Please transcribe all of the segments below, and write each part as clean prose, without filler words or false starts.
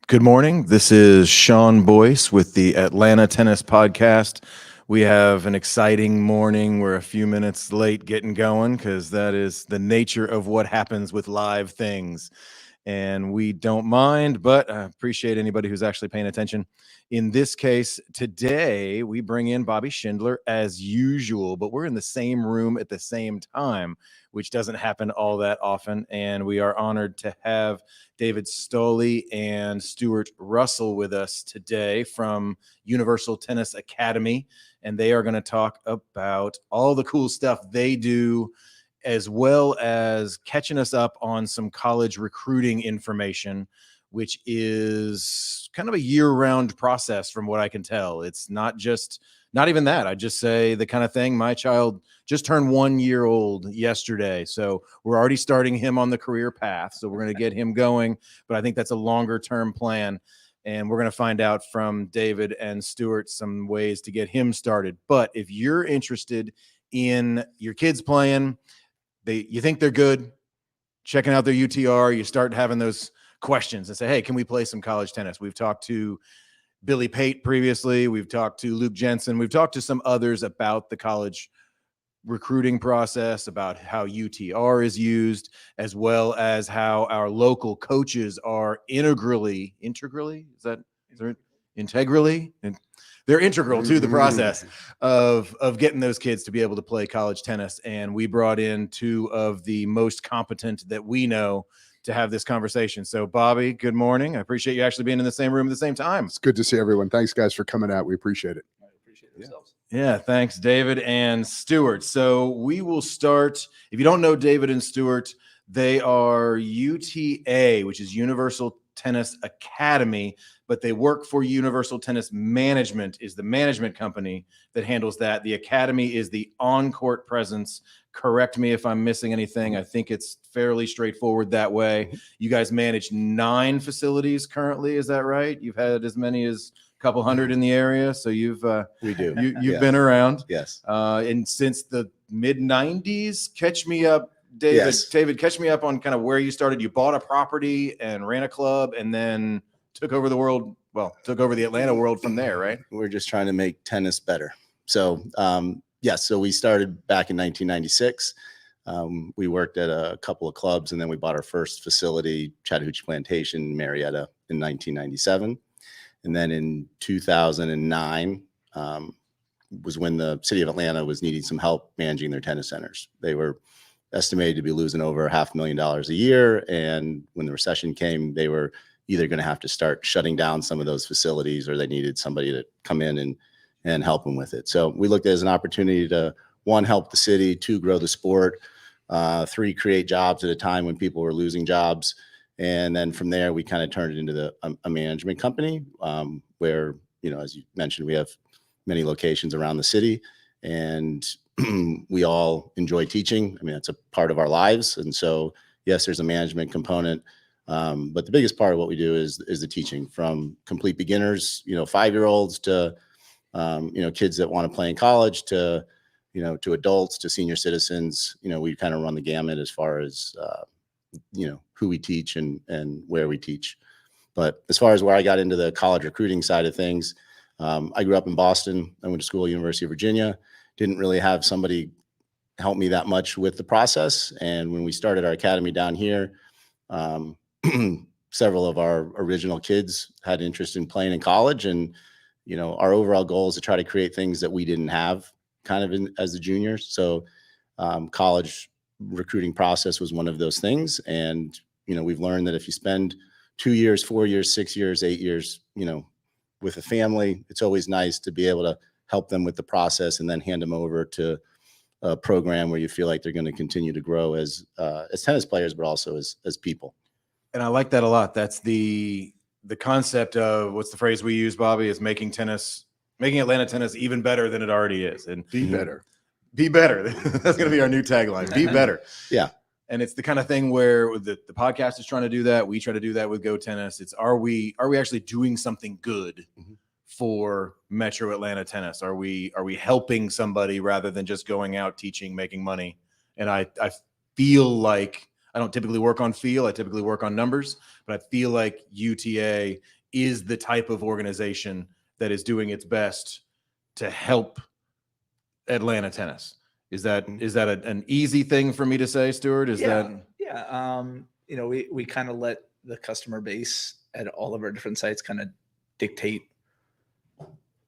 Good morning. This is Shaun Boyce with the Atlanta Tennis Podcast. We have an exciting morning. We're a few minutes late getting going because that is the nature of what happens with live things. And we don't mind, but I appreciate anybody who's actually paying attention. In this case, today we bring in Bobby Schindler as usual, but we're in the same room at the same time, which doesn't happen all that often. And we are honored to have David Stolle and Stewart Russell with us today from Universal Tennis Academy. And they are going to talk about all the cool stuff they do, as well as catching us up on some college recruiting information, which is kind of a year-round process from what I can tell. It's not even that. I just say the kind of thing. My child just turned 1 year old yesterday, so we're already starting him on the career path. So we're going to get him going, but I think that's a longer-term plan. And we're going to find out from David and Stewart some ways to get him started. But if you're interested in your kids playing, you think they're good, checking out their UTR, you start having those questions and say, hey, can we play some college tennis? We've talked to Billy Pate previously. We've talked to Luke Jensen. We've talked to some others about the college recruiting process, about how UTR is used, as well as how our local coaches are integrally, they're integral to the process of getting those kids to be able to play college tennis. And we brought in two of the most competent that we know to have this conversation. So Bobby, good morning. I appreciate you actually being in the same room at the same time. It's good to see everyone. Thanks guys for coming out. We appreciate it. Yeah, thanks, David and Stewart. So we will start. If you don't know David and Stewart, they are UTA, which is Universal Tennis Academy, but they work for Universal Tennis Management, is the management company that handles that. The academy is the on-court presence. Correct me if I'm missing anything. I think it's fairly straightforward that way. You guys manage 9 facilities currently, is that right? You've had as many as couple hundred in the area, so you've You've been around. Yes. And since the mid 90s, catch me up, David. Yes. David, catch me up on kind of where you started. You bought a property and ran a club, and then took over the world. Well, took over the Atlanta world from there, right? We're just trying to make tennis better. So yes, so we started back in 1996. We worked at a couple of clubs, and then we bought our first facility, Chattahoochee Plantation, Marietta, in 1997. And then in 2009 was when the city of Atlanta was needing some help managing their tennis centers. They were estimated to be losing over $500,000 a year. And when the recession came, they were either going to have to start shutting down some of those facilities, or they needed somebody to come in and help them with it. So we looked at it as an opportunity to, 1, help the city, 2, grow the sport, 3, create jobs at a time when people were losing jobs. And then from there, we kind of turned it into a management company where, you know, as you mentioned, we have many locations around the city, and we all enjoy teaching. I mean, that's a part of our lives. And so, yes, there's a management component. But the biggest part of what we do is the teaching, from complete beginners, 5-year-olds to, kids that want to play in college, to, to adults, to senior citizens. We kind of run the gamut as far as, who we teach and where we teach. But as far as where I got into the college recruiting side of things, I grew up in Boston. I went to school at University of Virginia. Didn't really have somebody help me that much with the process. And when we started our academy down here, several of our original kids had interest in playing in college. And, our overall goal is to try to create things that we didn't have kind of as the juniors. So college recruiting process was one of those things. And, we've learned that if you spend 2 years, 4 years, 6 years, 8 years, with a family, it's always nice to be able to help them with the process and then hand them over to a program where you feel like they're going to continue to grow as tennis players, but also as people. And I like that a lot. That's the concept of, what's the phrase we use, Bobby, is making Atlanta tennis even better than it already is. And Be better. Be better. That's going to be our new tagline. Be better. Yeah. And it's the kind of thing where the podcast is trying to do that. We try to do that with GoTennis. It's, are we actually doing something good for Metro Atlanta tennis? Are we helping somebody rather than just going out, teaching, making money? And I feel like I don't typically work on feel. I typically work on numbers, but I feel like UTA is the type of organization that is doing its best to help Atlanta tennis. Is that an easy thing for me to say, Stewart? We kind of let the customer base at all of our different sites kind of dictate.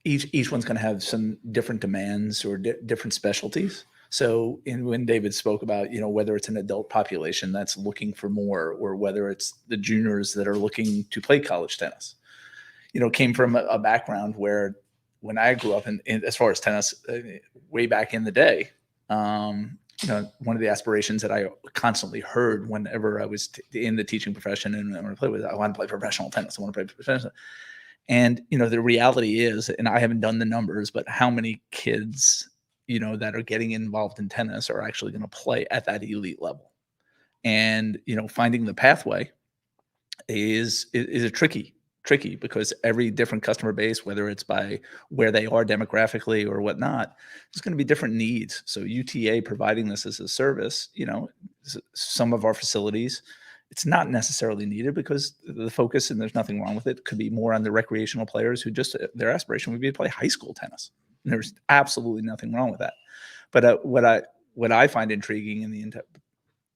Each one's going to have some different demands or different specialties. So when David spoke about, whether it's an adult population that's looking for more, or whether it's the juniors that are looking to play college tennis, came from a background where when I grew up in as far as tennis, way back in the day, one of the aspirations that I constantly heard whenever I was in the teaching profession and I want to play professional tennis. I want to play professional. And, the reality is, and I haven't done the numbers, but how many kids, that are getting involved in tennis are actually going to play at that elite level. And, finding the pathway is a tricky because every different customer base, whether it's by where they are demographically or whatnot, there's going to be different needs. So UTA providing this as a service, some of our facilities, it's not necessarily needed because the focus, and there's nothing wrong with it, could be more on the recreational players who just their aspiration would be to play high school tennis. And there's absolutely nothing wrong with that. But what I find intriguing in the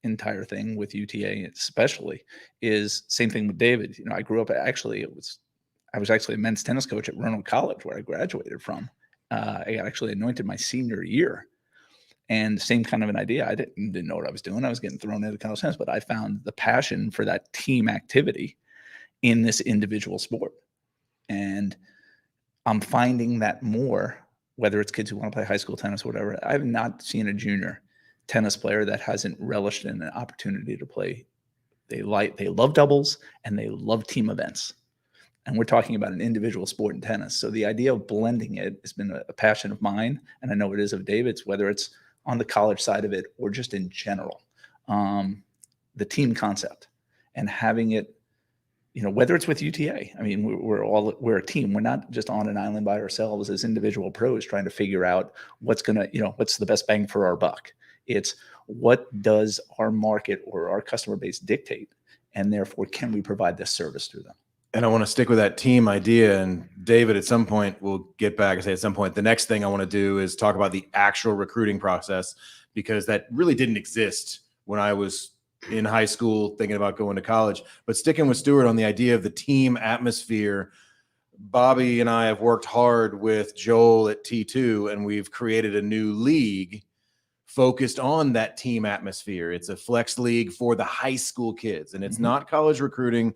entire thing with UTA especially is same thing with David. I grew up I was actually a men's tennis coach at Roanoke College where I graduated from. I got actually anointed my senior year. And same kind of an idea. I didn't know what I was doing. I was getting thrown into college tennis, but I found the passion for that team activity in this individual sport. And I'm finding that more, whether it's kids who want to play high school tennis or whatever. I've not seen a junior tennis player that hasn't relished in an opportunity to play. They love doubles and they love team events. And we're talking about an individual sport in tennis. So the idea of blending it has been a passion of mine. And I know it is of David's, whether it's on the college side of it or just in general, the team concept and having it, whether it's with UTA. I mean, we're a team. We're not just on an island by ourselves as individual pros trying to figure out what's the best bang for our buck. It's what does our market or our customer base dictate, and therefore can we provide this service to them? And I want to stick with that team idea. And David, at some point, we'll get back and say at some point, the next thing I want to do is talk about the actual recruiting process, because that really didn't exist when I was in high school thinking about going to college. But sticking with Stewart on the idea of the team atmosphere, Bobby and I have worked hard with Joel at T2, and we've created a new league focused on that team atmosphere. It's a flex league for the high school kids, and it's not college recruiting.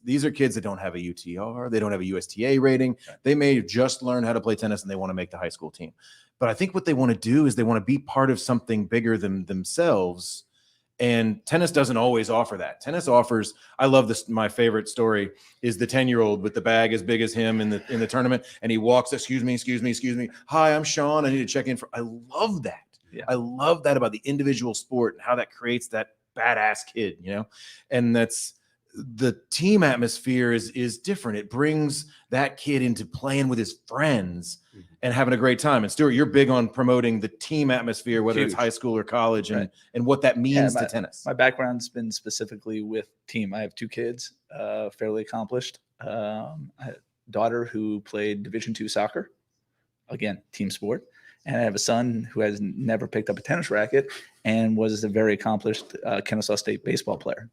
These are kids that don't have a UTR. They don't have a USTA rating. They may just learn how to play tennis and they want to make the high school team. But I think what they want to do is they want to be part of something bigger than themselves. And tennis doesn't always offer that. Tennis offers, I love this. My favorite story is the 10-year-old with the bag as big as him in the tournament. And he walks, excuse me. Hi, I'm Shaun. I need to check in I love that. Yeah. I love that about the individual sport and how that creates that badass kid, and that's, the team atmosphere is different. It brings that kid into playing with his friends and having a great time. And Stewart, you're big on promoting the team atmosphere, whether it's high school or college, and what that means to tennis. My background's been specifically with team. I have two kids, fairly accomplished. A daughter who played Division II soccer, again, team sport. And I have a son who has never picked up a tennis racket and was a very accomplished Kennesaw State baseball player.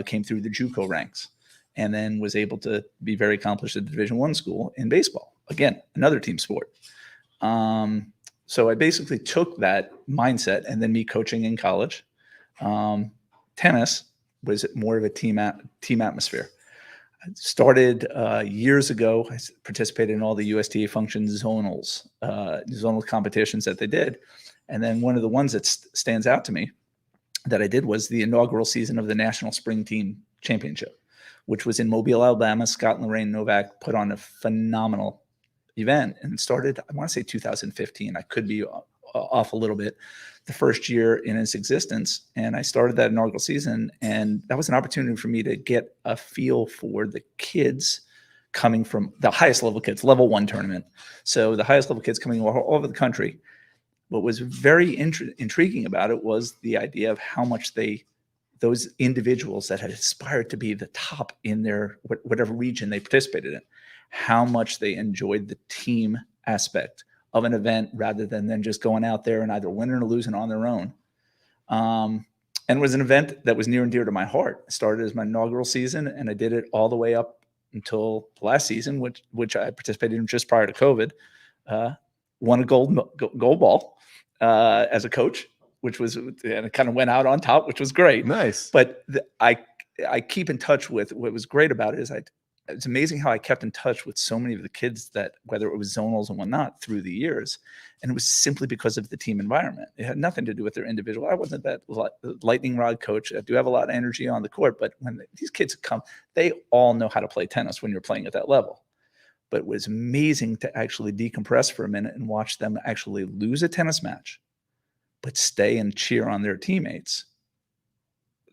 Came through the JUCO ranks and then was able to be very accomplished at the Division I school in baseball. Again, another team sport. So I basically took that mindset, and then me coaching in college. Tennis was more of a team atmosphere. I started years ago. I participated in all the USTA functions, zonal competitions that they did. And then one of the ones that stands out to me that I did was the inaugural season of the National Spring Team Championship, which was in Mobile, Alabama. Scott and Lorraine Novak put on a phenomenal event, and it started, I want to say 2015. I could be off a little bit, the first year in its existence. And I started that inaugural season, and that was an opportunity for me to get a feel for the kids coming from the highest level kids, level 1 tournament. So the highest level kids coming all over the country. What was very intriguing about it was the idea of how much the those individuals that had aspired to be the top in their whatever region they participated in, how much they enjoyed the team aspect of an event rather than then just going out there and either winning or losing on their own. And it was an event that was near and dear to my heart. It started as my inaugural season, and I did it all the way up until last season, which I participated in just prior to COVID. Won a gold ball as a coach, which was, and it kind of went out on top, which was great. Nice. But I keep in touch with, what was great about it is it's amazing how I kept in touch with so many of the kids that, whether it was zonals and whatnot, through the years. And it was simply because of the team environment. It had nothing to do with their individual. I wasn't that lightning rod coach. I do have a lot of energy on the court, but when these kids come, they all know how to play tennis when you're playing at that level. But it was amazing to actually decompress for a minute and watch them actually lose a tennis match, but stay and cheer on their teammates.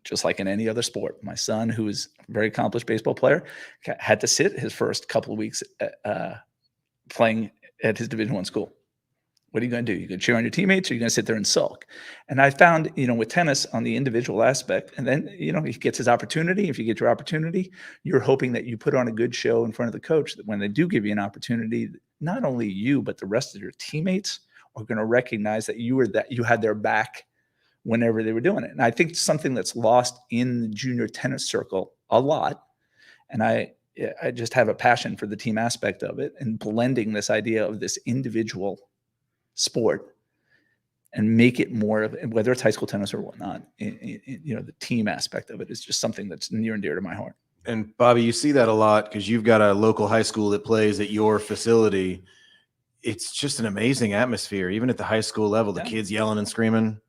Just like in any other sport. My son, who is a very accomplished baseball player, had to sit his first couple of weeks playing at his Division I school. What are you going to do? You going to cheer on your teammates, or are you going to sit there and sulk? And I found, with tennis on the individual aspect, and then, he gets his opportunity. If you get your opportunity, you're hoping that you put on a good show in front of the coach, that when they do give you an opportunity, not only you, but the rest of your teammates are going to recognize that you had their back whenever they were doing it. And I think it's something that's lost in the junior tennis circle a lot. And I just have a passion for the team aspect of it, and blending this idea of this individual sport and make it more of, whether it's high school tennis or whatnot, the team aspect of it is just something that's near and dear to my heart. And Bobby, you see that a lot because you've got a local high school that plays at your facility. It's just an amazing atmosphere, even at the high school level, the kids yelling and screaming.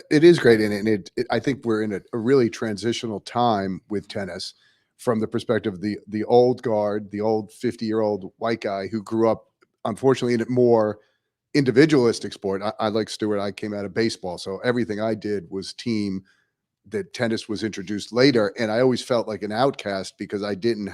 It is great. And I think we're in a really transitional time with tennis, from the perspective of the old guard, the old 50-year-old white guy who grew up, unfortunately, in a more individualistic sport. I like Stewart. I came out of baseball, so everything I did was team. That tennis was introduced later, and I always felt like an outcast because I didn't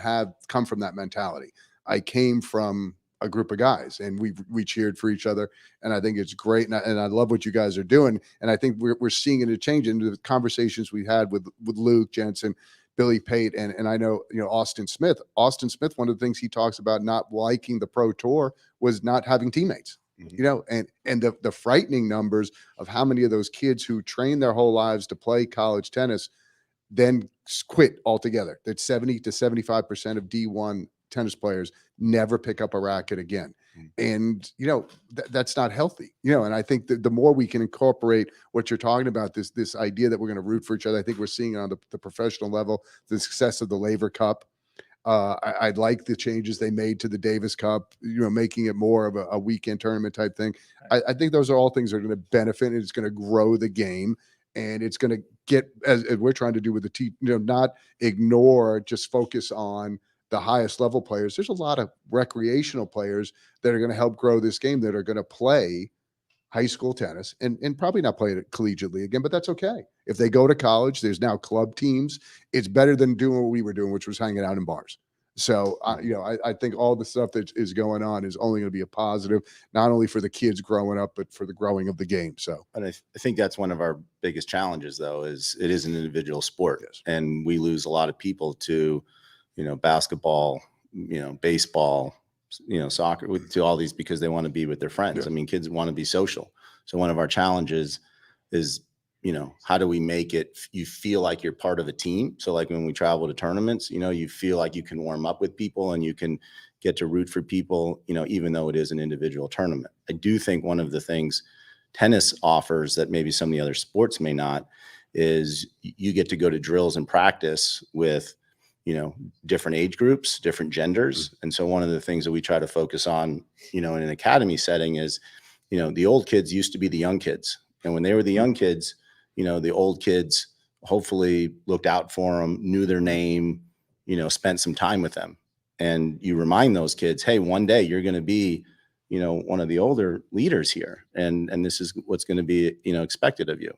come from that mentality. I came from a group of guys, and we cheered for each other, and I think it's great, and I love what you guys are doing, and I think we're seeing it change into the conversations we had with Luke Jensen, Billy Pate, and I know Austin Smith. Austin Smith, one of the things he talks about not liking the pro tour was not having teammates. And the frightening numbers of how many of those kids who train their whole lives to play college tennis then quit altogether. That 70 to 75% of D1 tennis players never pick up a racket again. And, that's not healthy, and I think that the more we can incorporate what you're talking about, this idea that we're going to root for each other, I think we're seeing it on the professional level, the success of the Laver Cup. I like the changes they made to the Davis Cup, making it more of a weekend tournament type thing. I think those are all things that are going to benefit, and it's going to grow the game, and it's going to get, as we're trying to do with the team, not ignore, just focus on the highest level players. There's a lot of recreational players that are going to help grow this game, that are going to play high school tennis and probably not play it collegiately again, but that's okay. If they go to college, there's now club teams. It's better than doing what we were doing, which was hanging out in bars. So, I think all the stuff that is going on is only going to be a positive, not only for the kids growing up, but for the growing of the game. So, and I think that's one of our biggest challenges, though, is it is an individual sport. Yes. And we lose a lot of people to, basketball, baseball, soccer, to all these, because they want to be with their friends. Yeah. I mean, kids want to be social. So one of our challenges is, how do we make it, you feel like you're part of a team? So like when we travel to tournaments, you feel like you can warm up with people and you can get to root for people, even though it is an individual tournament. I do think one of the things tennis offers that maybe some of the other sports may not is you get to go to drills and practice with, different age groups, different genders. And so one of the things that we try to focus on, in an academy setting is, the old kids used to be the young kids. And when they were the young kids, the old kids hopefully looked out for them, knew their name, spent some time with them. And you remind those kids, hey, one day you're going to be, one of the older leaders here. And this is what's going to be, expected of you.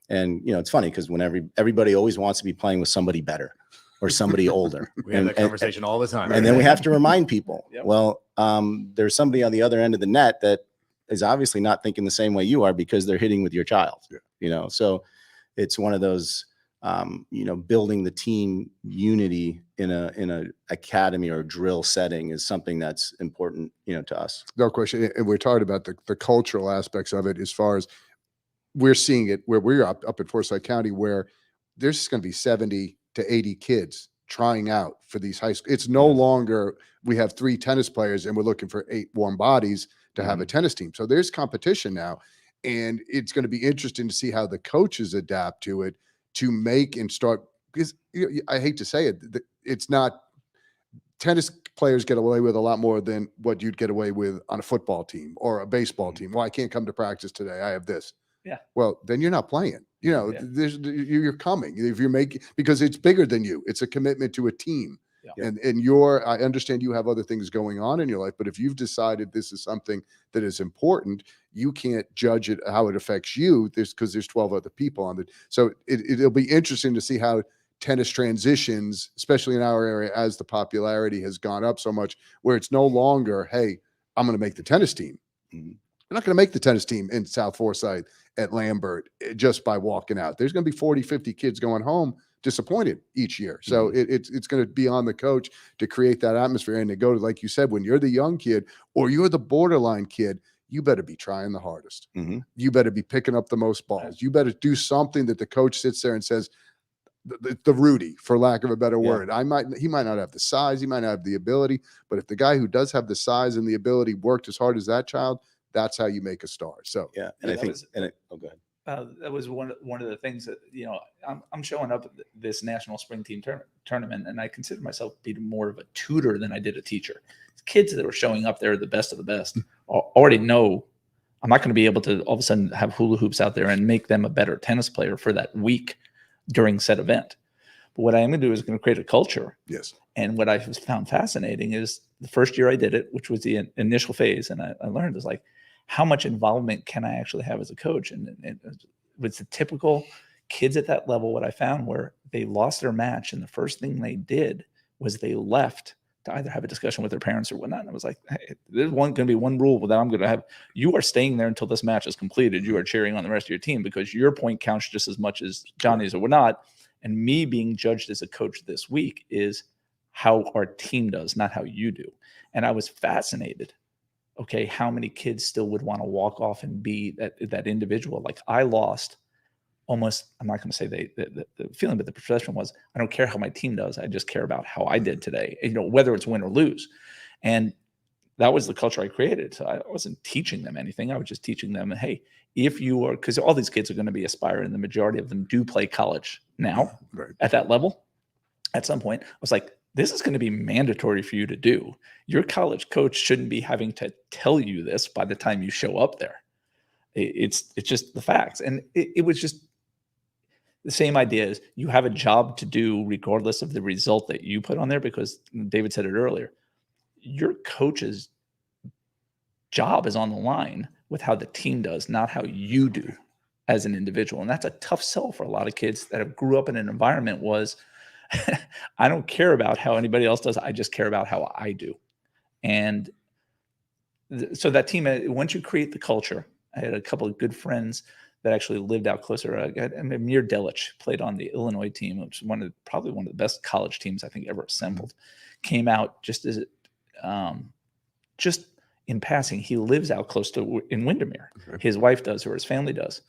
And, it's funny because when everybody always wants to be playing with somebody better or somebody older. We have that conversation all the time. And then we have to remind people, well, there's somebody on the other end of the net that is obviously not thinking the same way you are because they're hitting with your child, so it's one of those building the team unity in a academy or drill setting is something that's important, to us. No question. And we're talking about the cultural aspects of it, as far as we're seeing it where we're up in Forsyth County, where there's going to be 70 to 80 kids trying out for these high school. It's no longer we have 3 tennis players and we're looking for 8 warm bodies to have a tennis team. So there's competition now, and it's going to be interesting to see how the coaches adapt to it to make and start, because I hate to say it, it's not, tennis players get away with a lot more than what you'd get away with on a football team or a baseball team. Well, I can't come to practice today, I have this. Yeah. Well, then you're not playing. Yeah. You're coming if you're making, because it's bigger than you. It's a commitment to a team. Yeah. And I understand you have other things going on in your life, but if you've decided this is something that is important, you can't judge it how it affects you. Because there's 12 other people on it. So it'll be interesting to see how tennis transitions, especially in our area, as the popularity has gone up so much, where it's no longer, hey, I'm going to make the tennis team. You're not going to make the tennis team in South Forsyth at Lambert just by walking out. There's going to be 40, 50 kids going home disappointed each year. So it's going to be on the coach to create that atmosphere and to go to, like you said, when you're the young kid or you're the borderline kid, you better be trying the hardest. You better be picking up the most balls. You better do something that the coach sits there and says, the Rudy, for lack of a better word. He might not have the size, he might not have the ability, but if the guy who does have the size and the ability worked as hard as that child, that's how you make a star. So yeah, and I think, go ahead. That was one of the things that, I'm showing up at this national spring team tournament, and I consider myself being more of a tutor than I did a teacher. Kids that were showing up there, the best of the best, already know I'm not going to be able to all of a sudden have hula hoops out there and make them a better tennis player for that week during said event. But what I am going to do is going to create a culture. Yes. And what I found fascinating is the first year I did it, which was the initial phase, and I learned is like, how much involvement can I actually have as a coach? And with the typical kids at that level, what I found were they lost their match, and the first thing they did was they left to either have a discussion with their parents or whatnot. And I was like, hey, there's going to be one rule that I'm going to have. You are staying there until this match is completed. You are cheering on the rest of your team because your point counts just as much as Johnny's or whatnot. And me being judged as a coach this week is how our team does, not how you do. And I was fascinated. Okay, how many kids still would want to walk off and be that individual? Like I lost almost, I'm not going to say the feeling, but the perception was, I don't care how my team does. I just care about how I did today, whether it's win or lose. And that was the culture I created. So I wasn't teaching them anything. I was just teaching them, hey, if you are, because all these kids are going to be aspiring, the majority of them do play college now at that level. At some point, I was like, this is going to be mandatory for you to do. Your college coach shouldn't be having to tell you this by the time you show up there. It's just the facts. And it was just the same idea is you have a job to do regardless of the result that you put on there, because David said it earlier, your coach's job is on the line with how the team does, not how you do as an individual. And that's a tough sell for a lot of kids that have grew up in an environment was, I don't care about how anybody else does. I just care about how I do. And so that team, once you create the culture, I had a couple of good friends that actually lived out closer. Amir Delich played on the Illinois team, which is probably one of the best college teams I think ever assembled. Came out just as just in passing. He lives out close to in Windermere. His wife does, or his family does,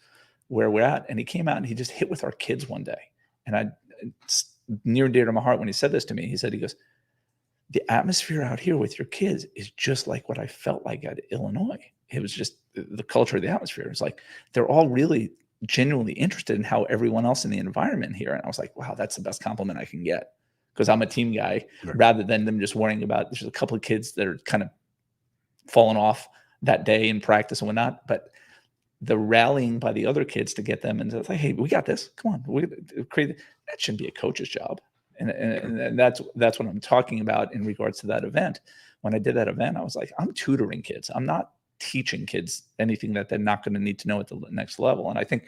where we're at. And he came out and he just hit with our kids one day. And it's near and dear to my heart when he said this to me. He goes, the atmosphere out here with your kids is just like what I felt like at Illinois. It was just the culture of the atmosphere. It's like they're all really genuinely interested in how everyone else in the environment here. And I was like, wow, that's the best compliment I can get, because I'm a team guy, rather than them just worrying about, there's a couple of kids that are kind of falling off that day in practice and whatnot. But the rallying by the other kids to get them and it's like, hey, we got this. Come on, we create that shouldn't be a coach's job. And that's what I'm talking about in regards to that event. When I did that event, I was like, I'm tutoring kids. I'm not teaching kids anything that they're not going to need to know at the next level. And I think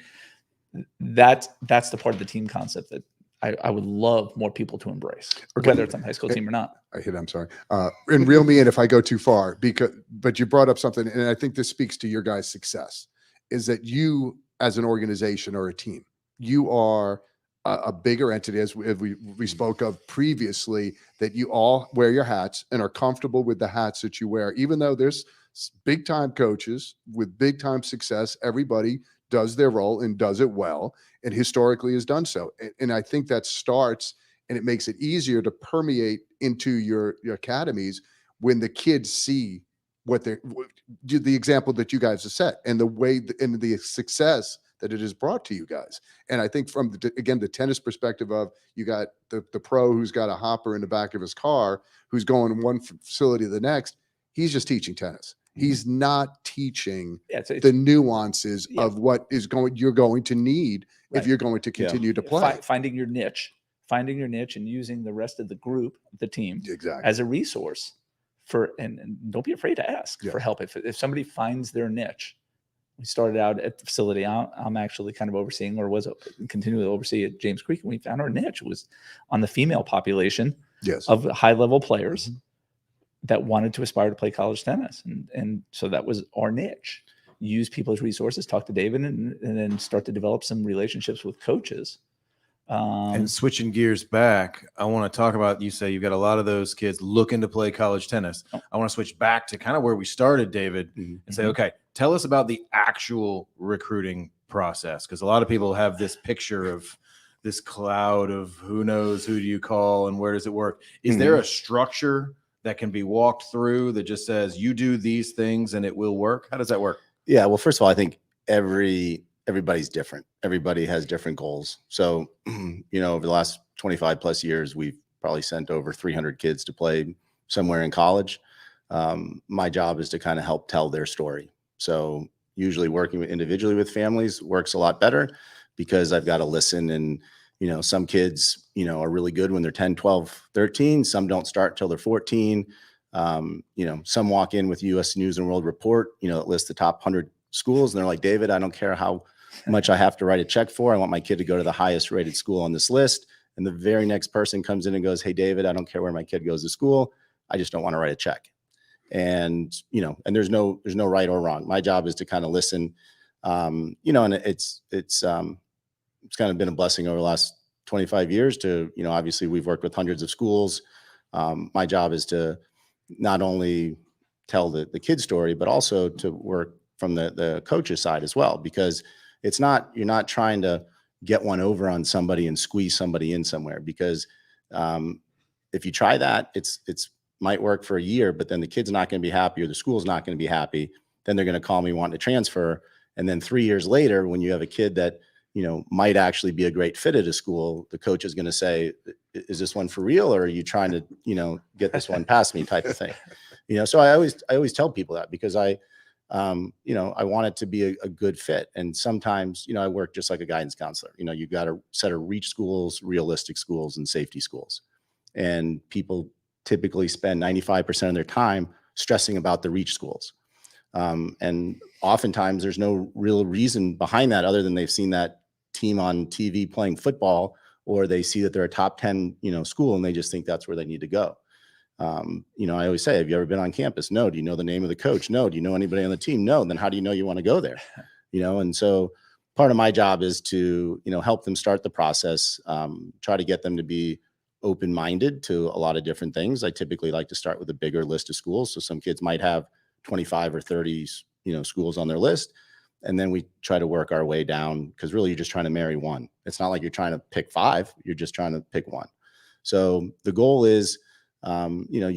that's the part of the team concept that I would love more people to embrace, whether it's on high school team or not. I'm sorry. And reel me in if I go too far, but you brought up something, and I think this speaks to your guys' success, is that you as an organization or a team, you are a bigger entity, as we spoke of previously, that you all wear your hats and are comfortable with the hats that you wear, even though there's big time coaches with big time success. Everybody does their role and does it well, and historically has done so. And I think that starts, and it makes it easier to permeate into your academies when the kids see what the example that you guys have set and the way and the success that it has brought to you guys. And I think from the tennis perspective of, you got the pro who's got a hopper in the back of his car, who's going one facility to the next. He's just teaching tennis. He's not teaching the nuances of what you're going to need if you're going to continue to play. Finding your niche and using the rest of the group, the team, as a resource and don't be afraid to ask for help. If somebody finds their niche. We started out at the facility I'm actually kind of overseeing, or was continuing to oversee at James Creek. And we found our niche was on the female population of high level players that wanted to aspire to play college tennis. And so that was our niche. Use people as resources, talk to David, and then start to develop some relationships with coaches. And switching gears back, I want to talk about, you say you've got a lot of those kids looking to play college tennis. I want to switch back to kind of where we started, David, and say, okay, tell us about the actual recruiting process. Because a lot of people have this picture of this cloud of who knows, who do you call and where does it work? Is there a structure that can be walked through that just says you do these things and it will work? How does that work? Yeah, well, first of all, I think everybody's different. Everybody has different goals. So, over the last 25 plus years, we've probably sent over 300 kids to play somewhere in college. My job is to kind of help tell their story. So usually working individually with families works a lot better because I've got to listen. And, some kids, are really good when they're 10, 12, 13. Some don't start till they're 14. Some walk in with US News and World Report, that lists the top 100 schools. And they're like, David, I don't care how much I have to write a check for. I want my kid to go to the highest rated school on this list. And the very next person comes in and goes, hey, David, I don't care where my kid goes to school. I just don't want to write a check. And, and there's no right or wrong. My job is to kind of listen, and it's kind of been a blessing over the last 25 years to, obviously we've worked with hundreds of schools. My job is to not only tell the kid's story, but also to work from the coach's side as well, because you're not trying to get one over on somebody and squeeze somebody in somewhere, because if you try that, it's might work for a year, but then the kid's not going to be happy or the school's not going to be happy. Then they're going to call me wanting to transfer. And then 3 years later, when you have a kid that, might actually be a great fit at a school, the coach is going to say, is this one for real? Or are you trying to, get this one past me type of thing? So I always tell people that, because I want it to be a good fit. And sometimes, I work just like a guidance counselor. You've got a set of reach schools, realistic schools, and safety schools. And people typically spend 95% of their time stressing about the reach schools. And oftentimes there's no real reason behind that other than they've seen that team on TV playing football, or they see that they're a top 10, school, and they just think that's where they need to go. I always say, have you ever been on campus? No. Do you know the name of the coach? No. Do you know anybody on the team? No. Then how do you know you want to go there? And so part of my job is to, help them start the process, try to get them to be open-minded to a lot of different things. I typically like to start with a bigger list of schools. So some kids might have 25 or 30, schools on their list. And then we try to work our way down, because really you're just trying to marry one. It's not like you're trying to pick 5. You're just trying to pick one. So the goal is, I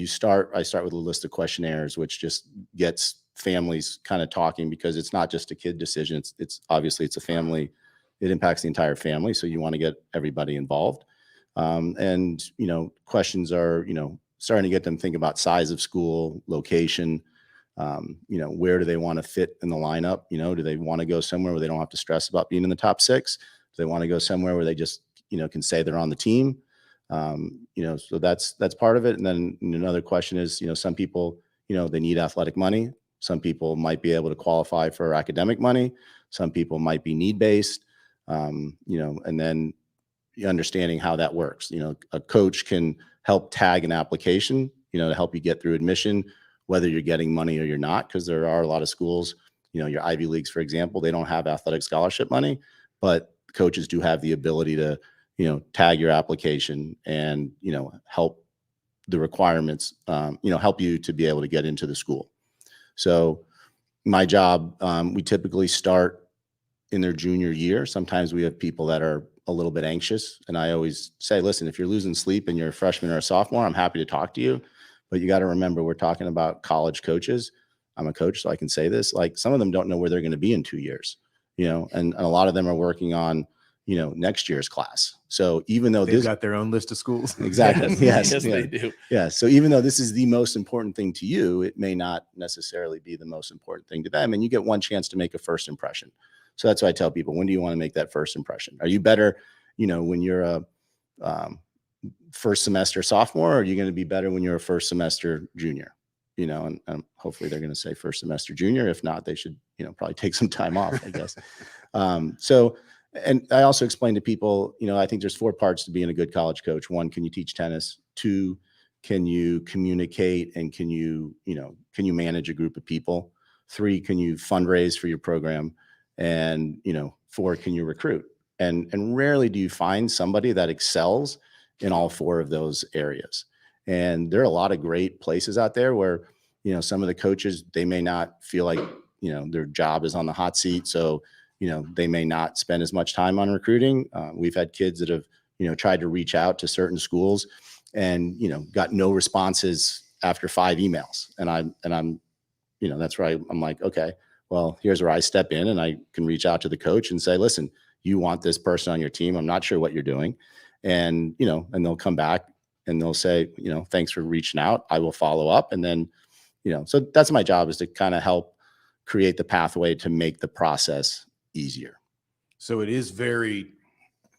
start with a list of questionnaires, which just gets families kind of talking, because it's not just a kid decision. It's obviously it's a family. It impacts the entire family. So you want to get everybody involved. And questions are, starting to get them think about size of school, location, where do they want to fit in the lineup? Do they want to go somewhere where they don't have to stress about being in the top 6? Do they want to go somewhere where they just, can say they're on the team? So that's part of it. And then another question is, some people, they need athletic money. Some people might be able to qualify for academic money. Some people might be need-based, and then understanding how that works. A coach can help tag an application, to help you get through admission, whether you're getting money or you're not, because there are a lot of schools, your Ivy Leagues, for example, they don't have athletic scholarship money, but coaches do have the ability to, tag your application and, help the requirements, help you to be able to get into the school. So my job, we typically start in their junior year. Sometimes we have people that are a little bit anxious. And I always say, listen, if you're losing sleep and you're a freshman or a sophomore, I'm happy to talk to you. But you got to remember, we're talking about college coaches. I'm a coach, so I can say this. Like, some of them don't know where they're going to be in 2 years, and a lot of them are working on, next year's class. So even though They've got their own list of schools. Exactly. Yes. Yes, they do. Yeah. So even though this is the most important thing to you, it may not necessarily be the most important thing to them. And you get one chance to make a first impression. So that's why I tell people, when do you want to make that first impression? Are you better, when you're a first semester sophomore, or are you going to be better when you're a first semester junior? And hopefully they're going to say first semester junior. If not, they should, probably take some time off, I guess. And I also explain to people, I think there's 4 parts to being a good college coach. 1, can you teach tennis? 2, can you communicate, and can you manage a group of people? 3, can you fundraise for your program? And, 4, can you recruit? And rarely do you find somebody that excels in all 4 of those areas. And there are a lot of great places out there where, some of the coaches, they may not feel like, their job is on the hot seat. So, they may not spend as much time on recruiting. We've had kids that have, tried to reach out to certain schools and, got no responses after 5 emails. And I'm, that's where I'm like, okay, well, here's where I step in, and I can reach out to the coach and say, listen, you want this person on your team. I'm not sure what you're doing. And, and they'll come back and they'll say, thanks for reaching out. I will follow up. And then, so that's my job, is to kind of help create the pathway to make the process easier. So it is very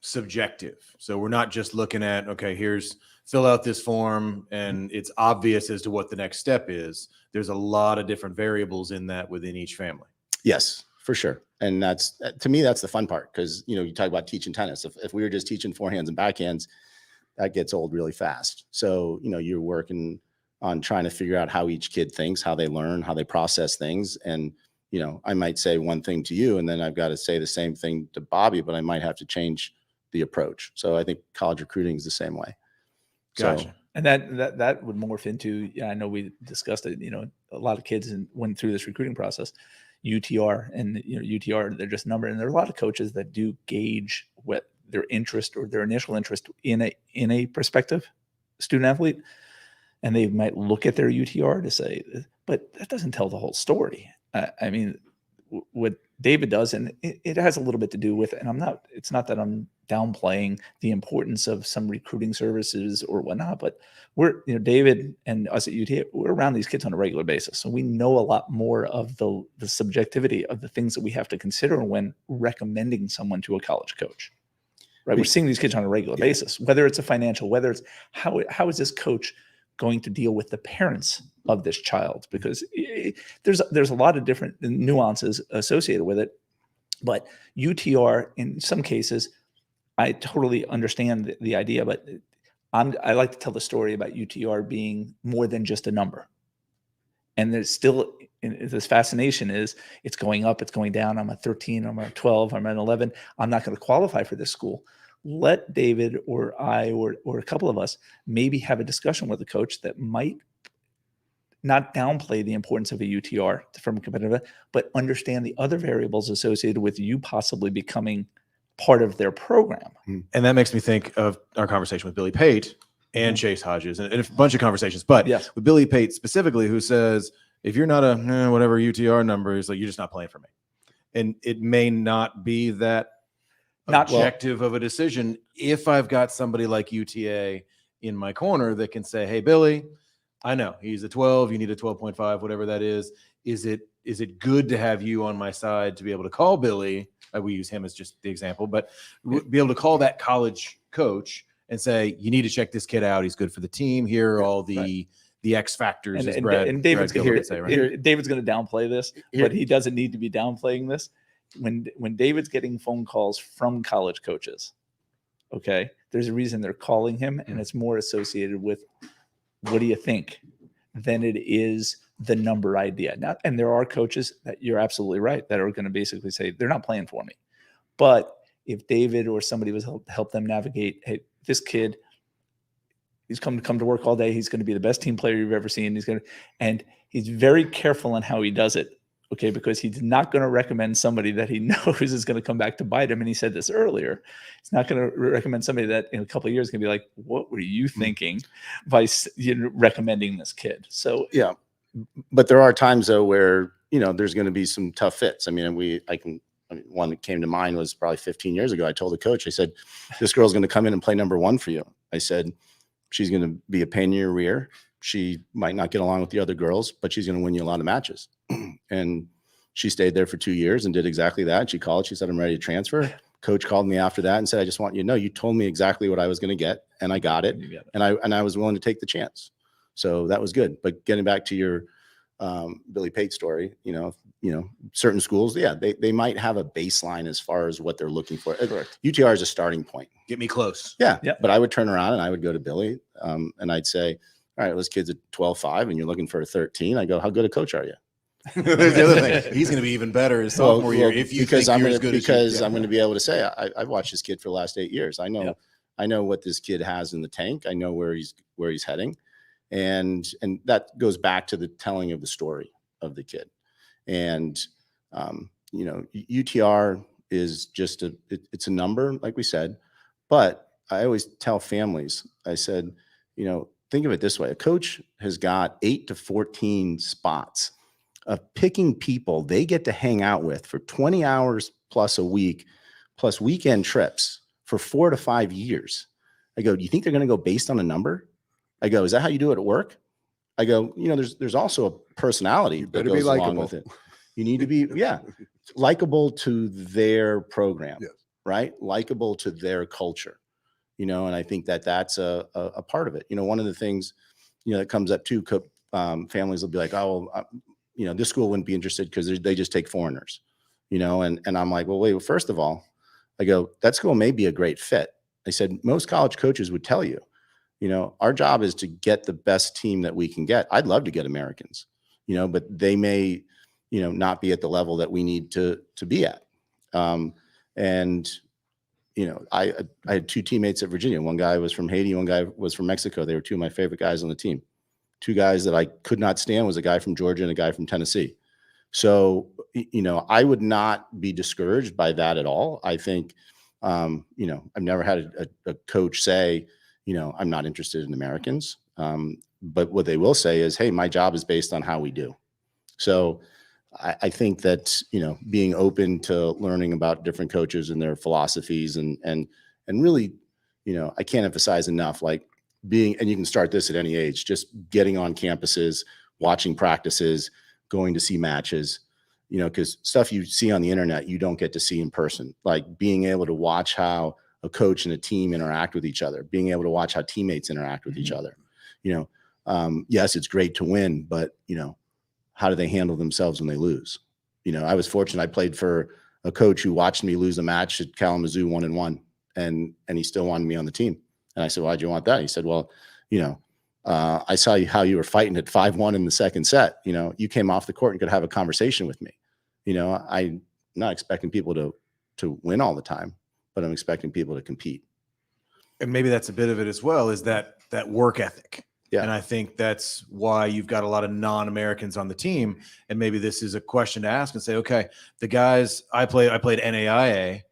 subjective. So we're not just looking at, okay, here's fill out this form and it's obvious as to what the next step is. There's a lot of different variables in that within each family. Yes, for sure. And that's, to me, that's the fun part. Cause you talk about teaching tennis. If we were just teaching forehands and backhands, that gets old really fast. So, you're working on trying to figure out how each kid thinks, how they learn, how they process things. And, I might say one thing to you, and then I've got to say the same thing to Bobby, but I might have to change the approach. So I think college recruiting is the same way. Gotcha. So, And that would morph into, I know we discussed it, a lot of kids went through this recruiting process, UTR, and UTR, they're just a number. And there are a lot of coaches that do gauge what their interest or their initial interest in a prospective student athlete. And they might look at their UTR to say, but that doesn't tell the whole story. I mean, what David does, and it has a little bit to do with, and it's not that I'm downplaying the importance of some recruiting services or whatnot, but we're, David and us at UT, we're around these kids on a regular basis. So we know a lot more of the subjectivity of the things that we have to consider when recommending someone to a college coach, right? We're seeing these kids on a regular basis, whether it's a financial, whether it's how is this coach going to deal with the parents of this child, because there's a lot of different nuances associated with it. But UTR, in some cases, I totally understand the idea, but I like to tell the story about UTR being more than just a number. And there's still this fascination is it's going up, it's going down. I'm at 13, I'm at 12, I'm at 11. I'm not going to qualify for this school. Let David or I or a couple of us maybe have a discussion with a coach that might not downplay the importance of a UTR from a competitive, but understand the other variables associated with you possibly becoming part of their program. And that makes me think of our conversation with Billy Pate and Chase Hodges and a bunch of conversations. But yes, with Billy Pate specifically, who says, if you're not a whatever UTR number, is like, you're just not playing for me. And it may not be that objective of a decision if I've got somebody like UTA in my corner that can say, hey, Billy, I know he's a 12, you need a 12.5, whatever that is. Is it good to have you on my side to be able to call Billy? We use him as just the example, but be able to call that college coach and say, you need to check this kid out. He's good for the team. Here are all the X factors. And David's going to downplay this, but he doesn't need to be downplaying this. When David's getting phone calls from college coaches, okay, there's a reason they're calling him, and it's more associated with what do you think than it is the number idea. Now, and there are coaches that you're absolutely right that are going to basically say they're not playing for me. But if David or somebody was help them navigate, hey, this kid, he's come to work all day. He's going to be the best team player you've ever seen. And he's very careful on how he does it. Okay. Because he's not going to recommend somebody that he knows is going to come back to bite him. And he said this earlier. He's not going to recommend somebody that in a couple of years is going to be like, what were you thinking by recommending this kid? So, yeah, but there are times though where, there's going to be some tough fits. I mean, one that came to mind was probably 15 years ago. I told the coach, I said, this girl's going to come in and play number one for you. I said, she's going to be a pain in your rear. She might not get along with the other girls, but she's going to win you a lot of matches. And she stayed there for 2 years and did exactly that. She called, she said, I'm ready to transfer. Coach called me after that and said, I just want you to know, you told me exactly what I was going to get, and I got it. And I was willing to take the chance. So that was good. But getting back to your Billy Pate story, certain schools, yeah, they might have a baseline as far as what they're looking for. Correct. UTR is a starting point. Get me close. Yeah. Yep. But I would turn around and I would go to Billy and I'd say, all right, this kid's a 12.5 and you're looking for a 13. I go, how good a coach are you? There's the other thing. He's going to be even better his sophomore year if you think you're as good as you. Because I'm going to be able to say, I've watched this kid for the last 8 years. I know, Yep. I know what this kid has in the tank. I know where he's heading. And that goes back to the telling of the story of the kid. And, UTR is just it's a number, like we said, but I always tell families, I said, think of it this way. A coach has got 8 to 14 spots of picking people they get to hang out with for 20 hours plus a week, plus weekend trips for 4 to 5 years. I go, do you think they're going to go based on a number? I go, is that how you do it at work? I go, there's also a personality that goes along with it. You need to be, likable to their program, yes. right? Likable to their culture, and I think that's a part of it. One of the things, that comes up too, families will be like, oh, well, this school wouldn't be interested because they just take foreigners, and I'm like, well, wait, first of all, I go, that school may be a great fit. I said, most college coaches would tell you, our job is to get the best team that we can get. I'd love to get Americans, but they may, not be at the level that we need to be at. And, I had 2 teammates at Virginia. One guy was from Haiti. One guy was from Mexico. They were 2 of my favorite guys on the team. 2 guys that I could not stand was a guy from Georgia and a guy from Tennessee. So, I would not be discouraged by that at all. I think, I've never had a coach say, I'm not interested in Americans. But what they will say is, hey, my job is based on how we do. So I think that, being open to learning about different coaches and their philosophies and really, I can't emphasize enough, like and you can start this at any age, just getting on campuses, watching practices, going to see matches, because stuff you see on the internet, you don't get to see in person, like being able to watch how a coach and a team interact with each other, being able to watch how teammates interact with each other. Yes, it's great to win, but, how do they handle themselves when they lose? I was fortunate. I played for a coach who watched me lose a match at Kalamazoo 1-1, and he still wanted me on the team. And I said, why'd you want that? He said, well, I saw how you were fighting at 5-1 in the second set. You came off the court and could have a conversation with me. I'm not expecting people to win all the time, but I'm expecting people to compete. And maybe that's a bit of it as well, is that work ethic. Yeah. And I think that's why you've got a lot of non-Americans on the team. And maybe this is a question to ask and say, okay, the guys I played NAIA,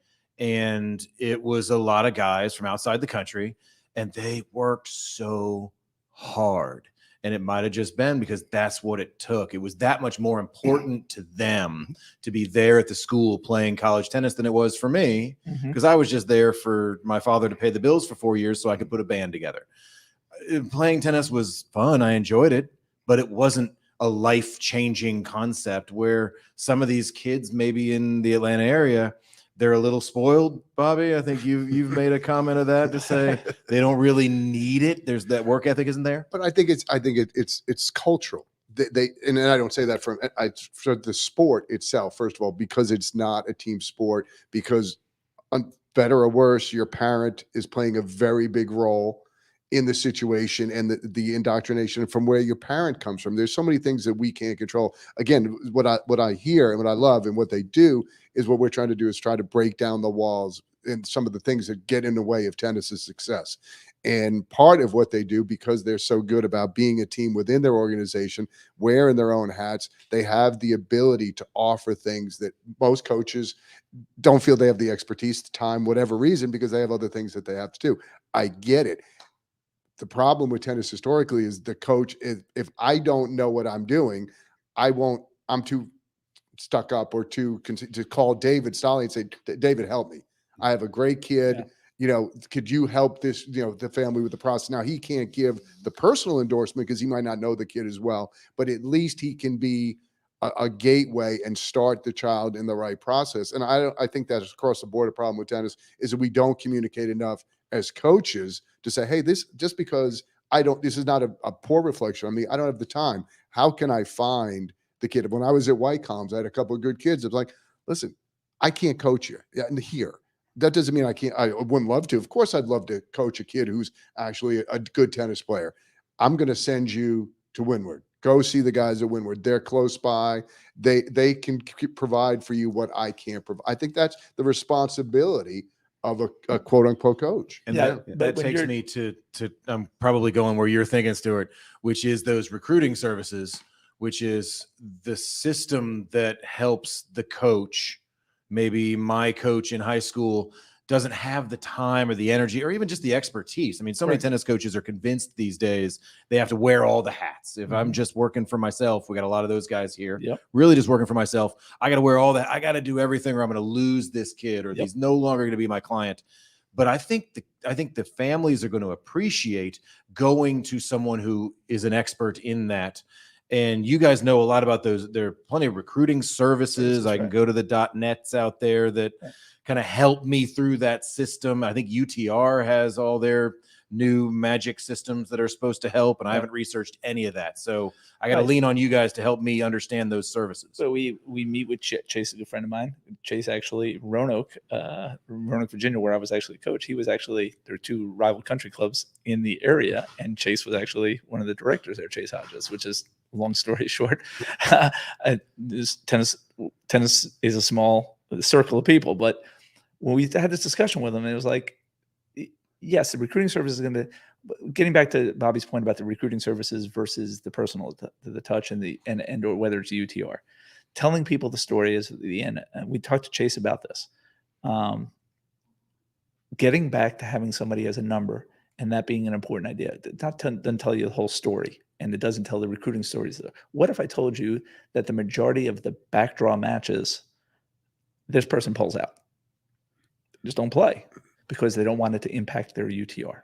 and it was a lot of guys from outside the country, and they worked so hard. And it might have just been because that's what it took. It was that much more important to them to be there at the school playing college tennis than it was for me, because I was just there for my father to pay the bills for 4 years so I could put a band together. Playing tennis was fun. I enjoyed it, but it wasn't a life-changing concept where some of these kids maybe in the Atlanta area, they're a little spoiled. Bobby, I think you've made a comment of that, to say they don't really need it. There's that work ethic isn't there. But I think it's cultural. And I don't say that for the sport itself, first of all, because it's not a team sport, because better or worse, your parent is playing a very big role in the situation and the indoctrination from where your parent comes from. There's so many things that we can't control. Again, what I hear and what I love and what they do is what we're trying to do is try to break down the walls and some of the things that get in the way of tennis's success. And part of what they do, because they're so good about being a team within their organization, wearing their own hats, they have the ability to offer things that most coaches don't feel they have the expertise, the time, whatever reason, because they have other things that they have to do. I get it. The problem with tennis historically is the coach, if I don't know what I'm doing, I'm too stuck up or to call David Stolle and say, David, help me. I have a great kid. Yeah. You know, could you help this, the family with the process? Now, he can't give the personal endorsement because he might not know the kid as well, but at least he can be a gateway and start the child in the right process. And I think that's across the board a problem with tennis is that we don't communicate enough as coaches to say, hey, this just because this is not a poor reflection on me. I don't have the time. How can I find the kid? When I was at White Columns, I had a couple of good kids. I was like, listen, I can't coach you here. That doesn't mean I wouldn't love to. Of course, I'd love to coach a kid who's actually a good tennis player. I'm going to send you to Windward. Go see the guys at Windward. They're close by. They can provide for you what I can't provide. I think that's the responsibility of a quote unquote coach. And Yeah, that but when takes you're- me to I'm probably going where you're thinking, Stewart, which is those recruiting services, which is the system that helps the coach. Maybe my coach in high school doesn't have the time or the energy or even just the expertise. I mean, so many Right. tennis coaches are convinced these days they have to wear all the hats. If I'm Mhm. just working for myself, we got a lot of those guys here. Yep. Really just working for myself. I got to wear all that. I got to do everything or I'm going to lose this kid or Yep. he's no longer going to be my client. But I think the families are going to appreciate going to someone who is an expert in that. And you guys know a lot about those. There are plenty of recruiting services. I can right. go to the .nets out there that kind of help me through that system. I think UTR has all their new magic systems that are supposed to help, and I haven't researched any of that. So I got to Right. lean on you guys to help me understand those services. So we meet with Chase, a good friend of mine. Chase actually Roanoke, Virginia, where I was actually coach. He was actually, there are two rival country clubs in the area, and Chase was actually one of the directors there, Chase Hodges, which is, long story short, this tennis is a small circle of people. But when we had this discussion with him, it was like, yes, the recruiting service is going to, getting back to Bobby's point about the recruiting services versus the personal, the touch and or whether it's UTR, telling people the story is the end. We talked to Chase about this. Getting back to having somebody as a number and that being an important idea, doesn't tell you the whole story, and it doesn't tell the recruiting stories. What if I told you that the majority of the backdraw matches, this person pulls out, just don't play because they don't want it to impact their UTR.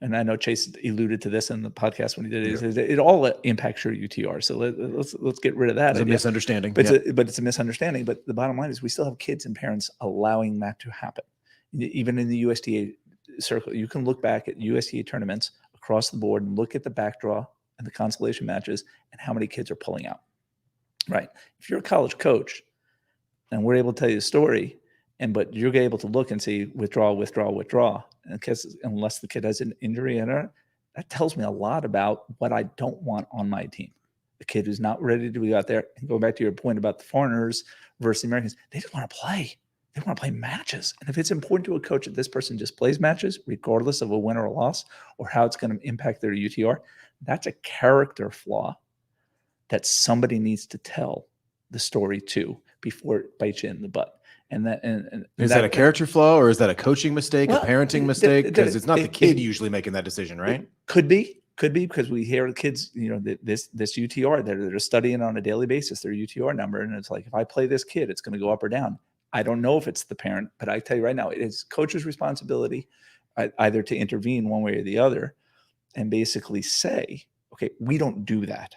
And I know Chase alluded to this in the podcast when he did it. It all impacts your UTR. So let's get rid of that. It's a misunderstanding. But it's a misunderstanding. But the bottom line is we still have kids and parents allowing that to happen. Even in the USTA circle, you can look back at USTA tournaments across the board and look at the backdraw and the consolation matches and how many kids are pulling out. Right. If you're a college coach and we're able to tell you the story, but you're able to look and see withdraw, and unless the kid has an injury in it, that tells me a lot about what I don't want on my team. The kid who's not ready to be out there. And go back to your point about the foreigners versus the Americans, they just want to play. They want to play matches. And if it's important to a coach that this person just plays matches, regardless of a win or a loss, or how it's going to impact their UTR, that's a character flaw that somebody needs to tell the story to before it bites you in the butt. And Is that a character flaw or is that a coaching mistake, Well, a parenting mistake? Because it's not the kid usually making that decision, right? Could be because we hear the kids, this UTR, they're studying on a daily basis, their UTR number. And it's like, if I play this kid, it's going to go up or down. I don't know if it's the parent, but I tell you right now, it is coach's responsibility either to intervene one way or the other and basically say, okay, we don't do that.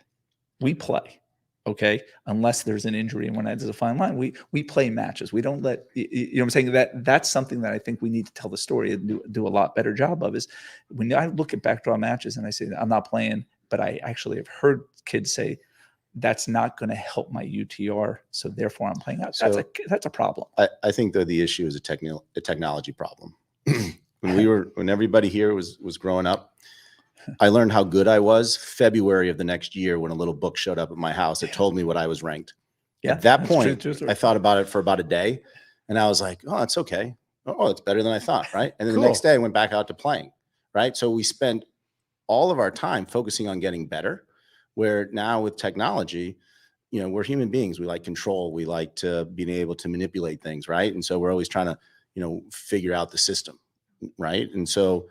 We play. Okay, unless there's an injury and when there's a fine line, we play matches. We don't let what I'm saying. That's something that I think we need to tell the story and do a lot better job of. Is when I look at backdraw matches and I say I'm not playing, but I actually have heard kids say that's not going to help my UTR, so therefore I'm playing out. That's a problem. I think though the issue is a technology problem. when everybody here was growing up, I learned how good I was February of the next year when a little book showed up at my house. It told me what I was ranked. Yeah, At that point, true. I thought about it for about a day and I was like, oh, it's okay. Oh, it's better than I thought, right? And then Cool. the next day I went back out to playing, right? So we spent all of our time focusing on getting better, where now with technology, you know, we're human beings. We like control. We like to being able to manipulate things, right? And so we're always trying to, you know, figure out the system, right? And so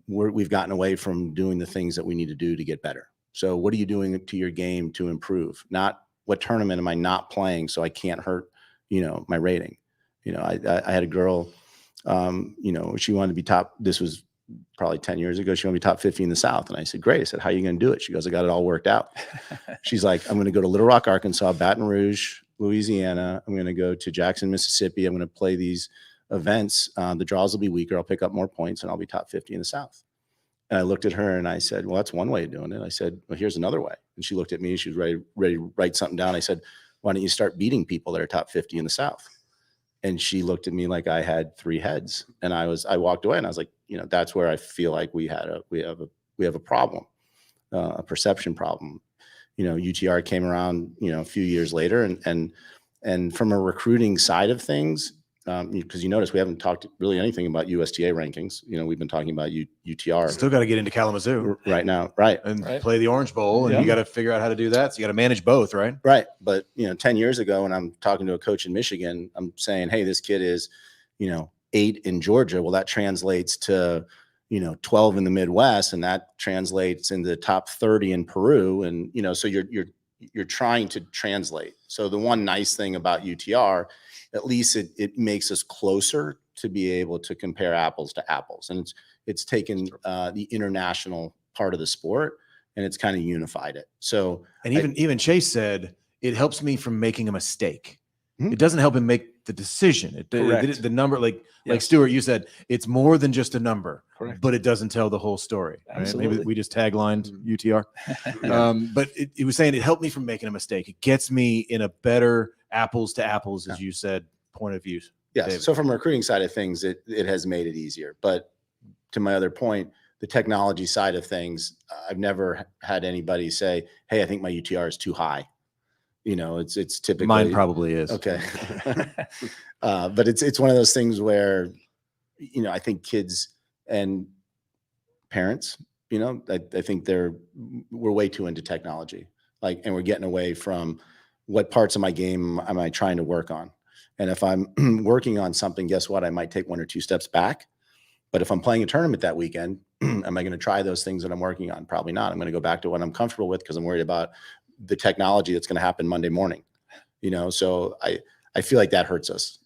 we've gotten away from doing the things that we need to do to get better. So what are you doing to your game to improve? Not what tournament am I not playing so I can't hurt, you know, my rating. You know, I had a girl, you know, she wanted to be top. This was probably 10 years ago. She wanted to be top 50 in the South. And I said, great. I said, how are you going to do it? She goes, I got it all worked out. She's like, I'm going to go to Little Rock, Arkansas, Baton Rouge, Louisiana. I'm going to go to Jackson, Mississippi. I'm going to play these events. The draws will be weaker. I'll pick up more points and I'll be top 50 in the South. And I looked at her and I said, well, that's one way of doing it. I said, well, here's another way. And she looked at me. She was ready to write something down. I said, why don't you start beating people that are top 50 in the South? And she looked at me like I had three heads. And I walked away and I was like, you know, that's where I feel like we have a problem, a perception problem. You know, UTR came around, you know, a few years later and from a recruiting side of things, because you notice we haven't talked really anything about USTA rankings. You know, we've been talking about UTR. Still got to get into Kalamazoo right now, right? and play the Orange Bowl, and Yeah. you got to figure out how to do that. So you got to manage both, right? Right. But, you know, 10 years ago, when I'm talking to a coach in Michigan, I'm saying, hey, this kid is, you know, 8 in Georgia. Well, that translates to, you know, 12 in the Midwest, and that translates into the top 30 in Peru. And, you know, so you're trying to translate. So the one nice thing about UTR, at least it makes us closer to be able to compare apples to apples. And it's taken the international part of the sport and it's kind of unified it. So, And even Chase said, it helps me from making a mistake. Mhm. It doesn't help him make the decision. Correct. The number, like Yes. Stewart, you said, it's more than just a number, Correct. but it doesn't tell the whole story. Right? Maybe Absolutely. we just taglined UTR. Yeah. But it was saying it helped me from making a mistake. It gets me in a better apples to apples, as you said, point of view. yes. David. So from a recruiting side of things, it has made it easier. But to my other point, the technology side of things, I've never had anybody say, hey, I think my UTR is too high. You know, it's typically Mine probably is. okay. But it's one of those things where, you know, I think kids and parents, you know, I think we're way too into technology, like, and we're getting away from what parts of my game am I trying to work on. And if I'm working on something, guess what? I might take 1 or 2 steps back. But if I'm playing a tournament that weekend, am I going to try those things that I'm working on? Probably not. I'm going to go back to what I'm comfortable with because I'm worried about the technology that's going to happen Monday morning. You know, so I feel like that hurts us.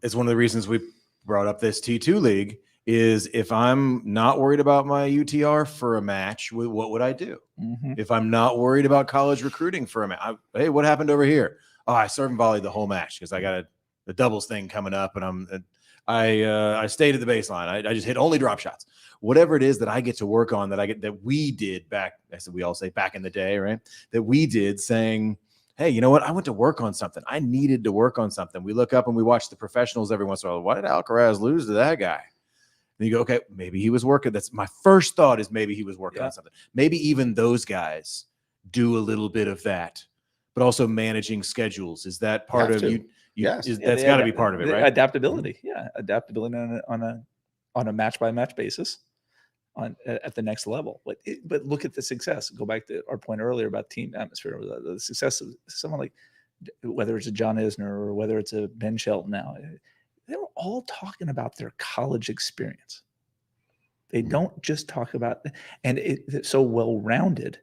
It's one of the reasons we brought up this T2 league is if I'm not worried about my UTR for a match, what would I do? Mhm. If I'm not worried about college recruiting for a match, hey, what happened over here? Oh, I serve and volleyed the whole match because I got a doubles thing coming up, and I stayed at the baseline. I just hit only drop shots. Whatever it is that I get to work on that we did back. I said we all say back in the day, right? That we did saying, hey, you know what? I went to work on something. I needed to work on something. We look up and we watch the professionals every once in a while. Why did Alcaraz lose to that guy? And you go, okay, maybe he was working. That's my first thought is maybe he was working on something. Maybe even those guys do a little bit of that, but also managing schedules. Is that part of you? Yes. That's got to be part of it, right? Adaptability. Yeah. Adaptability on a match by match basis at the next level. But look at the success. Go back to our point earlier about team atmosphere. The success of someone like, whether it's a John Isner or whether it's a Ben Shelton now, they were all talking about their college experience. They don't just talk about, and it's so well-rounded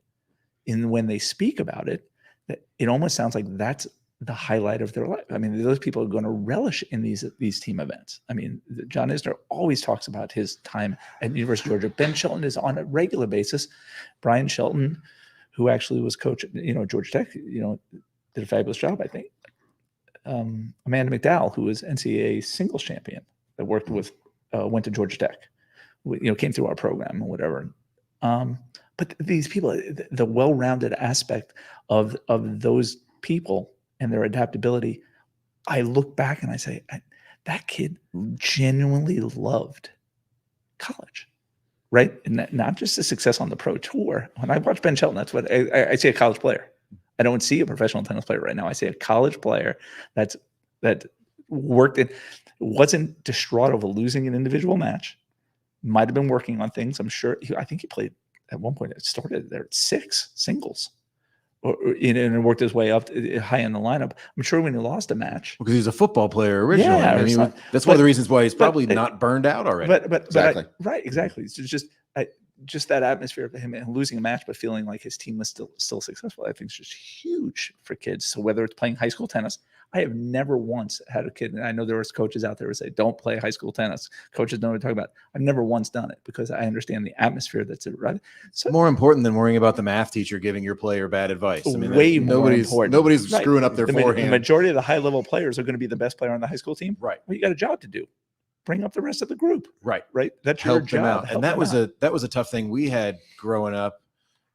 in when they speak about it, that it almost sounds like that's the highlight of their life. I mean, those people are going to relish in these team events. I mean, John Isner always talks about his time at University of Georgia. Ben Shelton is on a regular basis. Brian Shelton, who actually was coach at, Georgia Tech, did a fabulous job, I think. Amanda McDowell, who was NCAA singles champion, that worked with, went to Georgia Tech, came through our program or whatever. But these people, the well-rounded aspect of those people and their adaptability, I look back and I say, that kid genuinely loved college, right? And not just the success on the pro tour. When I watch Ben Shelton, that's what I see, a college player. I don't see a professional tennis player right now. I see a college player that worked in. wasn't distraught over losing an individual match. Might have been working on things. I'm sure. I think he played at one point. It started there at 6 singles, and worked his way up high in the lineup. I'm sure when he lost a match, Because he's a football player originally. Yeah, I or mean, something. that's one of the But- reasons why he's but- probably not burned out already. but Exactly. right, exactly. It's just that atmosphere of him and losing a match, but feeling like his team was still successful. I think is just huge for kids. So whether it's playing high school tennis, I have never once had a kid, and I know there was coaches out there who say, don't play high school tennis. Coaches know what I'm talking about. I've never once done it because I understand the atmosphere that's right. So More important than worrying about the math techer giving your player bad advice. I mean, way more nobody's important. nobody's Right. screwing up their the forehand. majority of the high level players are going to be the best player on the high school team. Right. Well, you got a job to do. Bring up the rest of the group. Right. Right. That's your Help them job. out. Help And that them was out. that was a tough thing we had growing up.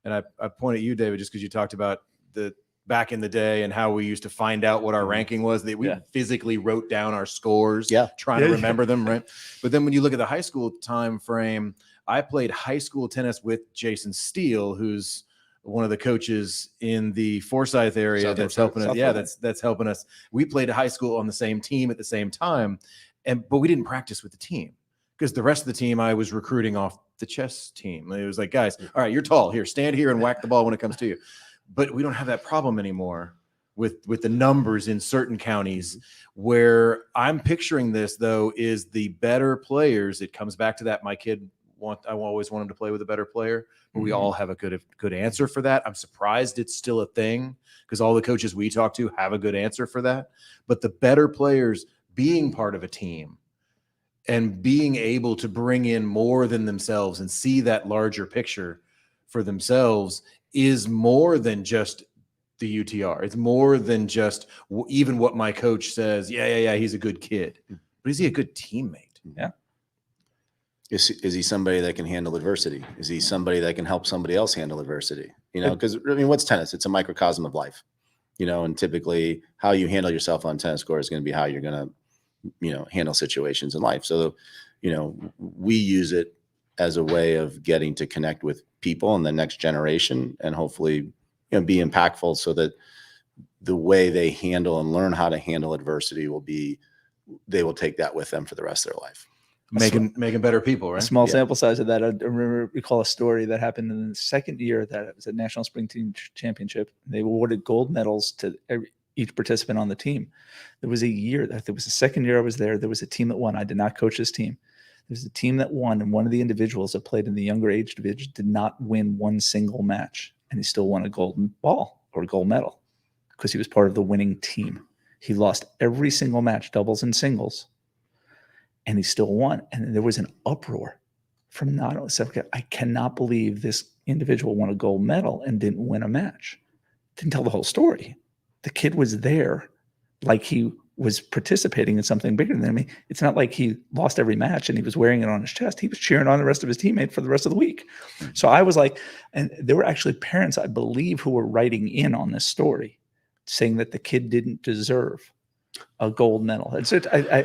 And I point at you, David, just because you talked about the back in the day and how we used to find out what our ranking was. That we Yeah. physically wrote down our scores, Yeah. trying Yeah, to yeah. remember them, right? But then when you look at the high school time frame, I played high school tennis with Jason Steele, who's one of the coaches in the Forsyth area South that's Forsyth. helping us. South Yeah, Forsyth. that's helping us. We played high school on the same team at the same time, but we didn't practice with the team because the rest of the team I was recruiting off the chess team. It was like, guys, all right, you're tall. Here, stand here and whack the ball when it comes to you. But we don't have that problem anymore with the numbers in certain counties. Where I'm picturing this though is the better players. It comes back to that. I always want him to play with a better player, but we all have a good answer for that. I'm surprised it's still a thing because all the coaches we talk to have a good answer for that. But the better players being part of a team and being able to bring in more than themselves and see that larger picture for themselves is more than just the UTR. It's more than just even what my coach says. Yeah, he's a good kid. But is he a good teammate? Yeah. Is he somebody that can handle adversity? Is he somebody that can help somebody else handle adversity? You know, because I mean, what's tennis? It's a microcosm of life, you know, and typically how you handle yourself on tennis court is going to be how you're going to, you know, handle situations in life. So, you know, we use it as a way of getting to connect with people in the next generation and hopefully, you know, be impactful so that the way they handle and learn how to handle adversity will be, they will take that with them for the rest of their life. Making better people, A right? small Yeah. sample size of that. I recall a story that happened in the second year that it was a National Spring Team Championship. They awarded gold medals to each participant on the team. There was a year that there was the second year I was there. There was a team that won. I did not coach this team. There was a team that won, and one of the individuals that played in the younger age division did not win one single match, and he still won a golden ball or a gold medal because he was part of the winning team. He lost every single match, doubles and singles, and he still won. And there was an uproar from not only I cannot believe this individual won a gold medal and didn't win a match. Didn't tell the whole story. The kid was there like he was participating in something bigger than me. It's not like he lost every match and he was wearing it on his chest. He was cheering on the rest of his teammate for the rest of the week. So I was like, and there were actually parents, I believe, who were writing in on this story saying that the kid didn't deserve a gold medal. And so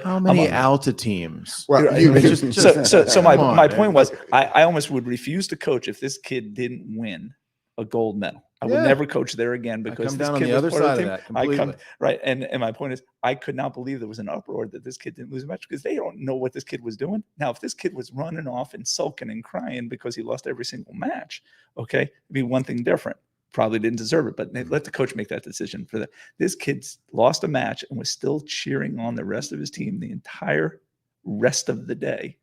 How many Alta teams? Well, so my Come on, my man. point was I almost would refuse to coach if this kid didn't win a gold medal. I would Yeah. never coach there again I because come this down on kid the was other part side the of team. that completely. Right. And my point is I could not believe there was an uproar that this kid didn't lose a match because they don't know what this kid was doing. Now, if this kid was running off and sulking and crying because he lost every single match, okay, it'd be one thing different. Probably didn't deserve it, but let the coach make that decision for that. This kid's lost a match and was still cheering on the rest of his team the entire rest of the day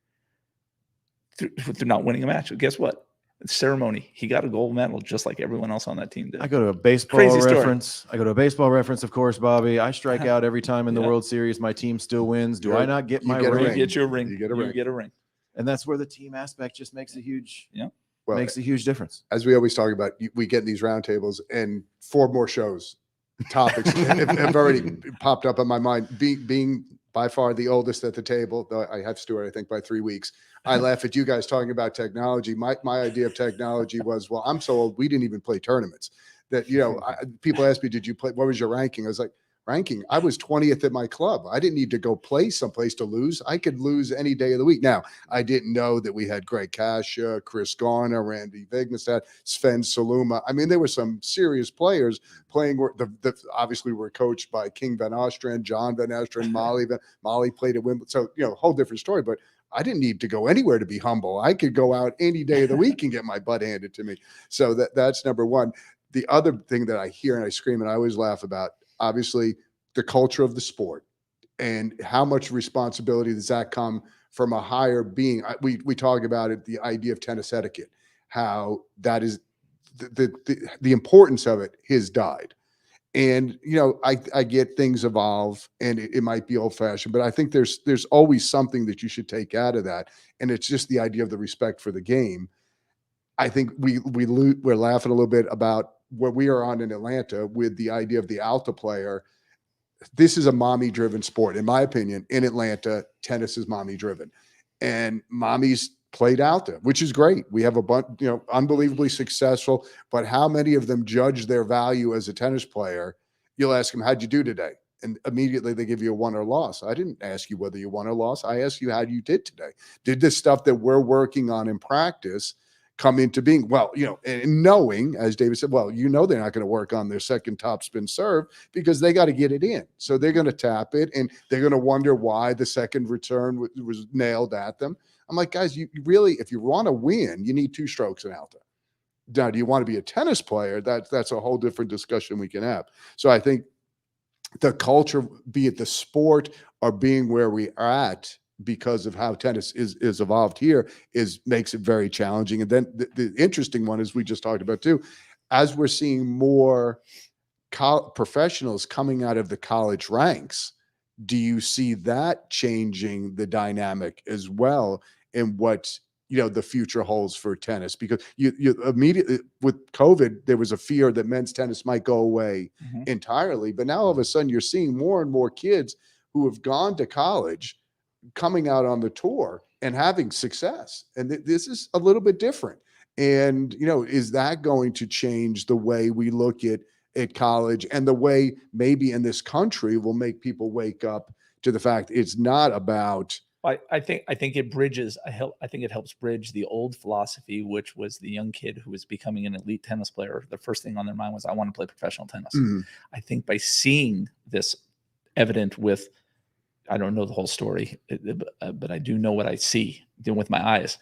through not winning a match. But guess what? The ceremony, he got a gold medal just like everyone else on that team did. I go to a baseball Crazy story. reference. Of course, Bobby. I strike out every time in the Yeah. World Series. My team still wins. Do I not get You my get a ring? You get your ring. You get a ring. get a ring. And that's where the team aspect just makes a huge Well, makes a huge difference. as we always talk about, we get in these roundtables, and 4 more shows, topics have already popped up on my mind. Being by far the oldest at the table, though I have Stewart, I think, by 3 weeks. I laugh at you guys talking about technology. My idea of technology was, well, I'm so old, we didn't even play tournaments. That, you know, people ask me, did you play? What was your ranking? I was like, ranking. I was 20th at my club. I didn't need to go play someplace to lose. I could lose any day of the week. Now, I didn't know that we had Greg Kasha, Chris Garner, Randy Vigmestad, Sven Saluma. I mean, there were some serious players playing. Obviously, were coached by King Van Ostrand, John Van Ostrand, Molly played at Wimbledon. So, whole different story. But I didn't need to go anywhere to be humble. I could go out any day of the week and get my butt handed to me. So that's number one. The other thing that I hear and I scream and I always laugh about, obviously, the culture of the sport and how much responsibility does that come from a higher being. We talk about it, the idea of tennis etiquette, how that is the importance of it has died. And, I get things evolve and it might be old fashioned, but I think there's always something that you should take out of that. And it's just the idea of the respect for the game. I think we're laughing a little bit about what we are on in Atlanta with the idea of the Alta player. This is a mommy driven sport. In my opinion, in Atlanta, tennis is mommy driven, and mommies played Alta, which is great. We have a bunch, unbelievably successful, but how many of them judge their value as a tennis player? You'll ask them, how'd you do today? And immediately they give you a won or loss. I didn't ask you whether you won or lost. I asked you how you did today. Did the stuff that we're working on in practice come into being? Well, and knowing, as David said, well, they're not going to work on their second top spin serve because they got to get it in. So they're going to tap it and they're going to wonder why the second return was nailed at them. I'm like, guys, you really, if you want to win, you need 2 strokes in Alta. Now, do you want to be a tennis player? That's a whole different discussion we can have. So I think the culture, be it the sport or being where we are at, because of how tennis is evolved here, makes it very challenging. And then the interesting one is we just talked about too, as we're seeing more professionals coming out of the college ranks, do you see that changing the dynamic as well in what the future holds for tennis? Because you immediately with COVID, there was a fear that men's tennis might go away entirely, but now all of a sudden you're seeing more and more kids who have gone to college coming out on the tour and having success. And this is a little bit different. And, is that going to change the way we look at college and the way maybe in this country will make people wake up to the fact it's not about. I think it bridges. I think it helps bridge the old philosophy, which was the young kid who was becoming an elite tennis player. The first thing on their mind was, I want to play professional tennis. I think by seeing this evident with, I don't know the whole story, but I do know what I see with my eyes.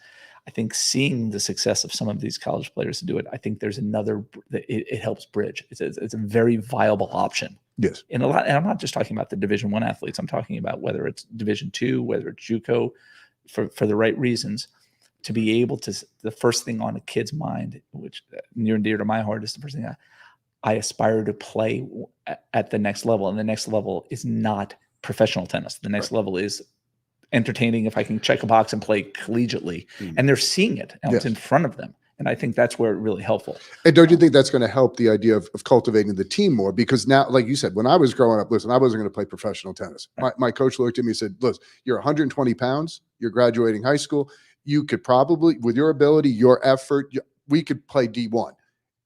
I think seeing the success of some of these college players to do it, I think there's it helps bridge. It's a very viable option. Yes. And I'm not just talking about the Division I athletes. I'm talking about whether it's Division II, whether it's JUCO, for the right reasons, to be able to, the first thing on a kid's mind, which near and dear to my heart, is the first thing I aspire to play at the next level. And the next level is not professional tennis. The next level is entertaining, if I can check a box and play collegiately. And they're seeing it and it's in front of them. And I think that's where it's really helpful. And don't you think that's going to help the idea of cultivating the team more? Because now, like you said, when I was growing up, listen, I wasn't going to play professional tennis. My coach looked at me and said, look, you're 120 pounds, you're graduating high school. You could probably, with your ability, your effort, we could play D1.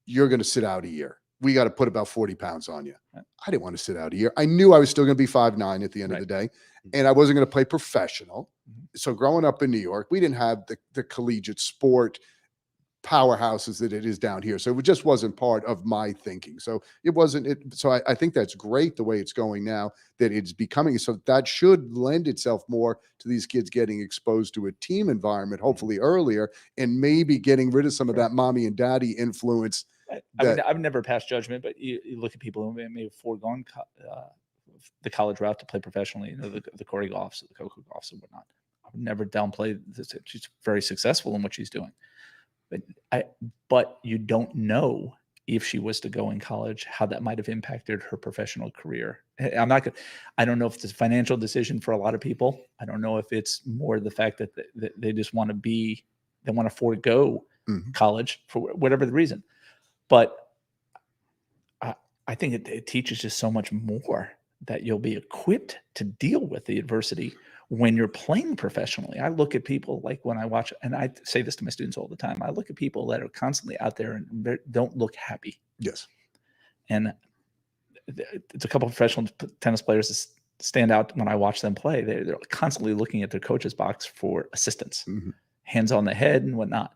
You're going to sit out a year. We got to put about 40 pounds on you. I didn't want to sit out a year. I knew I was still going to be 5'9" at the end of the day, and I wasn't going to play professional. So growing up in New York, we didn't have the collegiate sport powerhouses that it is down here. So it just wasn't part of my thinking. So it wasn't. So I think that's great the way it's going now, that it's becoming. So that should lend itself more to these kids getting exposed to a team environment, hopefully earlier, and maybe getting rid of some of that mommy and daddy influence. I've never passed judgment, but you look at people who may have foregone the college route to play professionally, the Corey Goffs, the Coco Goffs, and whatnot. I would never downplay this. She's very successful in what she's doing. But you don't know if she was to go in college, how that might have impacted her professional career. I don't know if it's a financial decision for a lot of people. I don't know if it's more the fact that they just want to forego college for whatever the reason. But I think it teaches just so much more, that you'll be equipped to deal with the adversity when you're playing professionally. I look at people, like when I watch, and I say this to my students all the time, I look at people that are constantly out there and don't look happy. Yes. And it's a couple of professional tennis players that stand out when I watch them play. They're constantly looking at their coach's box for assistance, hands on the head and whatnot.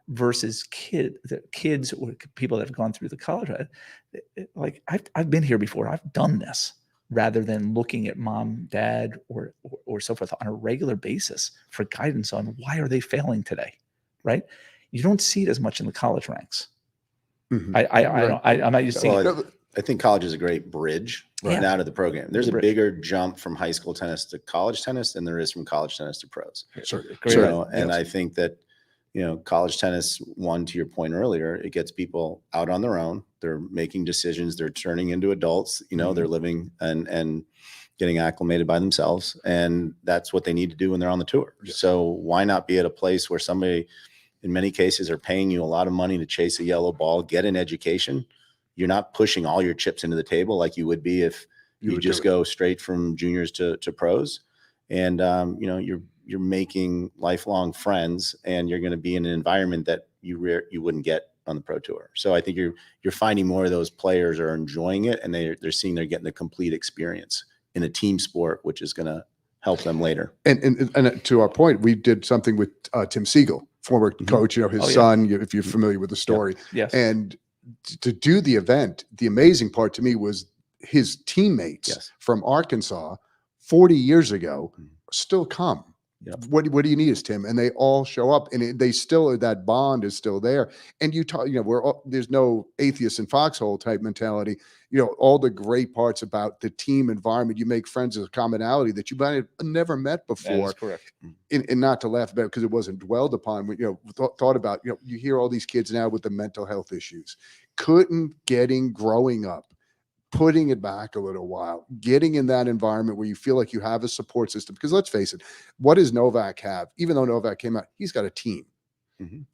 Versus the kids or people that have gone through the college, like I've been here before. I've done this, rather than looking at mom, dad, or so forth on a regular basis for guidance on why are they failing today, right? You don't see it as much in the college ranks. I'm not used to seeing it. I think college is a great bridge now to the program. There's a bigger jump from high school tennis to college tennis than there is from college tennis to pros. And I think that, college tennis, one, to your point earlier, it gets people out on their own. They're making decisions. They're turning into adults. They're living and getting acclimated by themselves. And that's what they need to do when they're on the tour. So why not be at a place where somebody, in many cases, are paying you a lot of money to chase a yellow ball, get an education. You're not pushing all your chips into the table like you would be if you just go straight from juniors to pros. And, you're making lifelong friends, and you're going to be in an environment that you wouldn't get on the pro tour. So I think you're finding more of those players are enjoying it, and they're seeing they're getting the complete experience in a team sport, which is going to help them later. And to our point, we did something with Tim Siegel, former coach, his son, if you're familiar with the story. Yes. And to do the event, the amazing part to me was his teammates from Arkansas 40 years ago still come. What do you need, is Tim? And they all show up, and they still, that bond is still there. And you talk, there's no atheist in foxhole type mentality. All the great parts about the team environment, you make friends as a commonality that you might have never met before. That is correct. And not to laugh about it because it wasn't dwelled upon. Thought about, you hear all these kids now with the mental health issues, growing up, putting it back a little while, getting in that environment where you feel like you have a support system. Because let's face it, what does Novak have? Even though Novak came out, he's got a team.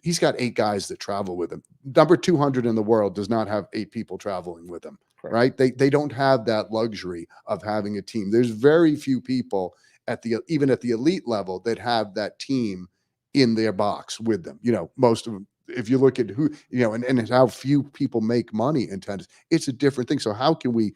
He's got 8 guys that travel with him. Number 200 in the world does not have 8 people traveling with him, right? They don't have that luxury of having a team. There's very few people even at the elite level that have that team in their box with them. Most of them, if you look at who, and how few people make money in tennis, it's a different thing. So how can we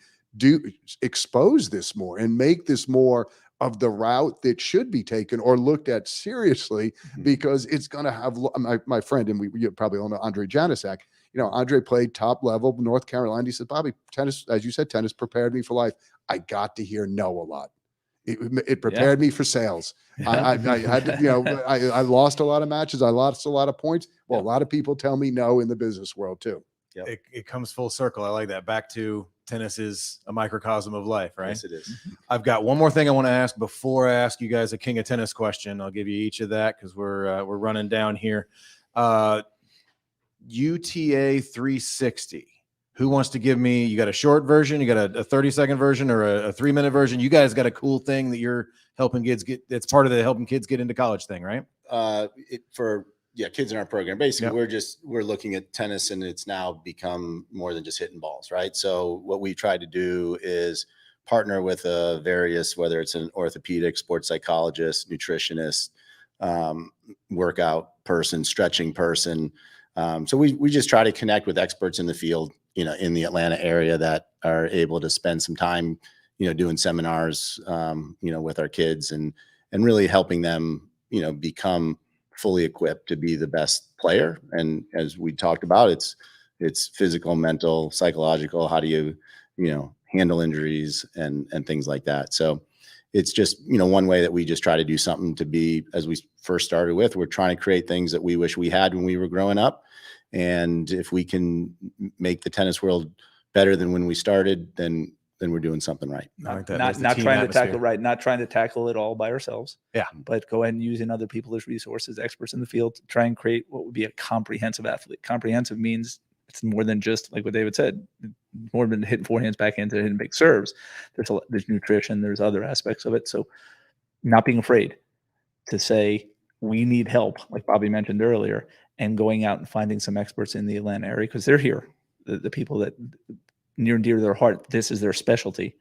expose this more and make this more of the route that should be taken or looked at seriously, because it's going to have my friend, and you probably all know Andre Janisak. Andre played top level North Carolina. He said, Bobby, tennis, as you said, tennis prepared me for life. I got to hear no a lot. It prepared me for sales. I had to, I lost a lot of matches. I lost a lot of points. Well, a lot of people tell me no in the business world too. It comes full circle. I like that. Back to tennis is a microcosm of life, right? Yes, it is. I've got one more thing I want to ask before I ask you guys a king of tennis question. I'll give you each of that because we're running down here. UTA 360. Who wants to give me, you got a short version, you got a 30-second version, or a 3-minute version? You guys got a cool thing that you're helping kids get, it's part of the helping kids get into college thing, right? Kids in our program. Basically, we're looking at tennis, and it's now become more than just hitting balls, right? So what we try to do is partner with various, whether it's an orthopedic, sports psychologist, nutritionist, workout person, stretching person. So we just try to connect with experts in the field, in the Atlanta area that are able to spend some time, doing seminars, with our kids and really helping them, become fully equipped to be the best player. And as we talked about, it's physical, mental, psychological. How do you, handle injuries and things like that. So it's just, one way that we just try to do something to be, as we first started with, we're trying to create things that we wish we had when we were growing up. And if we can make the tennis world better than when we started, then we're doing something right. Not trying to tackle it all by ourselves. Yeah. But go ahead and using other people as resources, experts in the field, to try and create what would be a comprehensive athlete. Comprehensive means it's more than just, like what David said, more than hitting forehands, backhands, and hitting big serves. There's nutrition, there's other aspects of it. So not being afraid to say we need help, like Bobby mentioned earlier, and going out and finding some experts in the Atlanta area, because they're here, the people that near and dear to their heart, this is their specialty,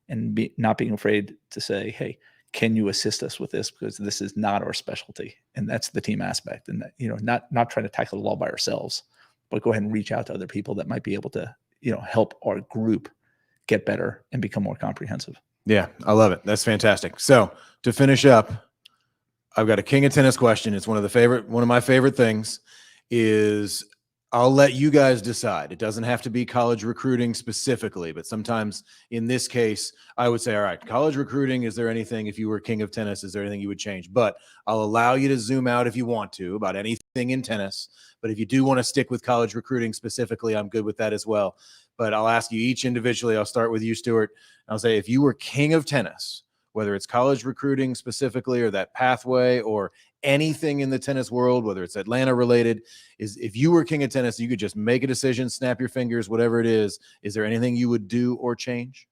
and not being afraid to say, hey, can you assist us with this? Because this is not our specialty. And that's the team aspect. And that, not trying to tackle it all by ourselves, but go ahead and reach out to other people that might be able to, help our group get better and become more comprehensive. Yeah, I love it. That's fantastic. So to finish up, I've got a king of tennis question. It's one of my favorite things is I'll let you guys decide. It doesn't have to be college recruiting specifically, but sometimes in this case, I would say, all right, college recruiting, is there anything, if you were king of tennis, is there anything you would change? But I'll allow you to zoom out if you want to about anything in tennis. But if you do want to stick with college recruiting specifically, I'm good with that as well. But I'll ask you each individually. I'll start with you, Stewart. I'll say, if you were king of tennis, whether it's college recruiting specifically or that pathway or anything in the tennis world, whether it's Atlanta related, is if you were king of tennis, you could just make a decision, snap your fingers, whatever it is there anything you would do or change?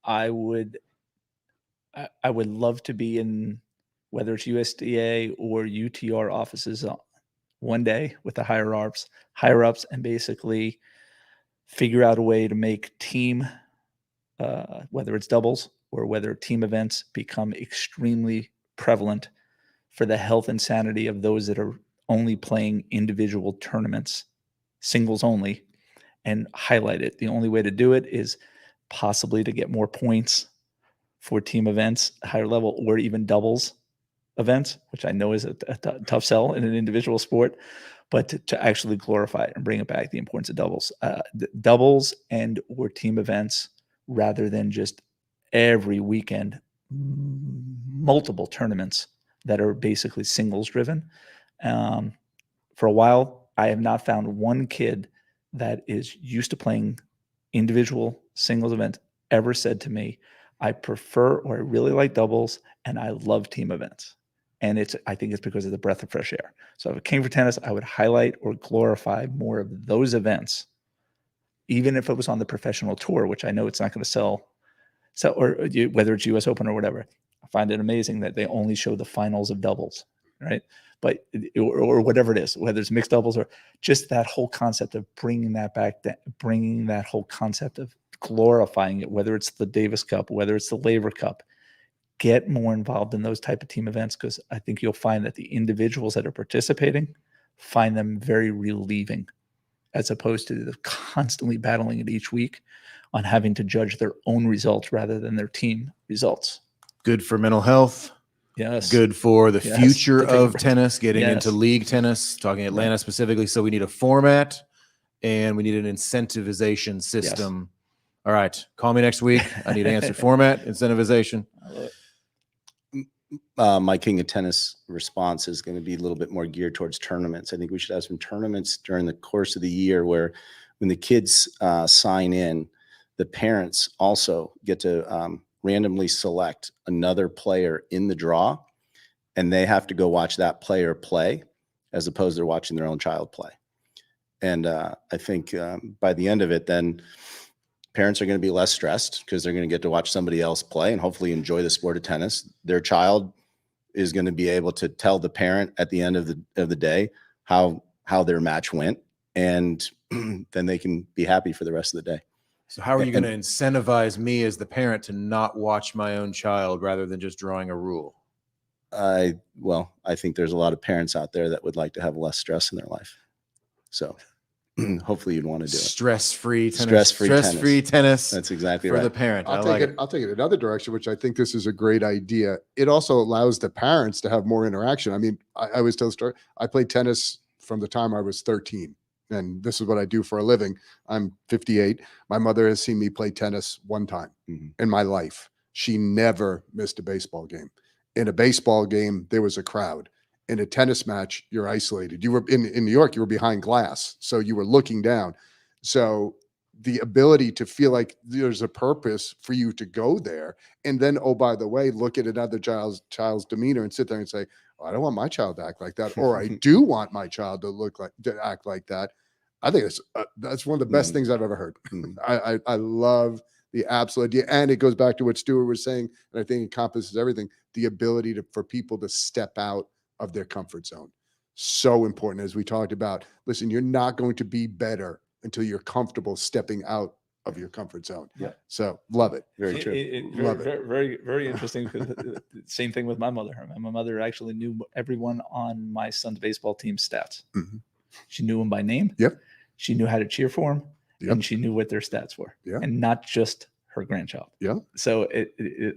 I would love to be in, whether it's USTA or UTR offices one day with the higher ups, and basically figure out a way to make team, whether it's doubles or whether team events, become extremely prevalent for the health and sanity of those that are only playing individual tournaments, singles only, and highlight it. The only way to do it is possibly to get more points for team events, higher level, or even doubles events, which I know is a tough sell in an individual sport, but to actually glorify it and bring it back, the importance of doubles and or team events, rather than just every weekend, multiple tournaments that are basically singles driven. For a while, I have not found one kid that is used to playing individual singles events ever said to me, I prefer, or I really like doubles and I love team events. And I think it's because of the breath of fresh air. So if it came for tennis, I would highlight or glorify more of those events, even if it was on the professional tour, which I know it's not going to sell, or whether it's US Open or whatever. I find it amazing that they only show the finals of doubles, right? But or whatever it is, whether it's mixed doubles or just that whole concept of bringing that back, bringing that whole concept of glorifying it, whether it's the Davis Cup, whether it's the Laver Cup, get more involved in those type of team events, because I think you'll find that the individuals that are participating find them very relieving, as opposed to the constantly battling it each week on having to judge their own results rather than their team results. Good for mental health. Yes. Good for the future of tennis, getting Yes. into league tennis, talking Atlanta specifically. So we need a format and we need an incentivization system. All right. Call me next week. I need answer. Format, incentivization. I love it. My king of tennis response is going to be a little bit more geared towards tournaments. I think we should have some tournaments during the course of the year where when the kids sign in, the parents also get to randomly select another player in the draw, and they have to go watch that player play as opposed to watching their own child play. And I think by the end of it, then parents are going to be less stressed because they're going to get to watch somebody else play and hopefully enjoy the sport of tennis. Their child is going to be able to tell the parent at the end of the day how their match went, and then they can be happy for the rest of the day. So how are you going to incentivize me as the parent to not watch my own child rather than just drawing a rule? I think there's a lot of parents out there that would like to have less stress in their life. So hopefully you'd want to do it. Stress-free tennis. Stress-free tennis. That's exactly for right. the parent. I'll take it another direction, which I think this is a great idea. It also allows the parents to have more interaction. I mean, I always tell the story. I played tennis from the time I was 13, and this is what I do for a living. I'm 58. My mother has seen me play tennis one time in my life. She never missed a baseball game. In a baseball game, there was a crowd. In a tennis match, you're isolated. You were in New York, you were behind glass, so you were looking down. So the ability to feel like there's a purpose for you to go there, and then, oh, by the way, look at another child's demeanor and sit there and say, oh, I don't want my child to act like that, or I do want my child to act like that. I think that's one of the best things I've ever heard. I love the absolute idea, and it goes back to what Stewart was saying, and I think encompasses everything: the ability for people to step out of their comfort zone. So important, as we talked about. Listen, you're not going to be better until you're comfortable stepping out of your comfort zone. Yeah. So love it. Very true. Love it. Very, very interesting. Same thing with my mother. My mother actually knew everyone on my son's baseball team's stats. She knew them by name. Yep. She knew how to cheer for them. Yep. And she knew what their stats were. Yeah. And not just her grandchild. Yeah. So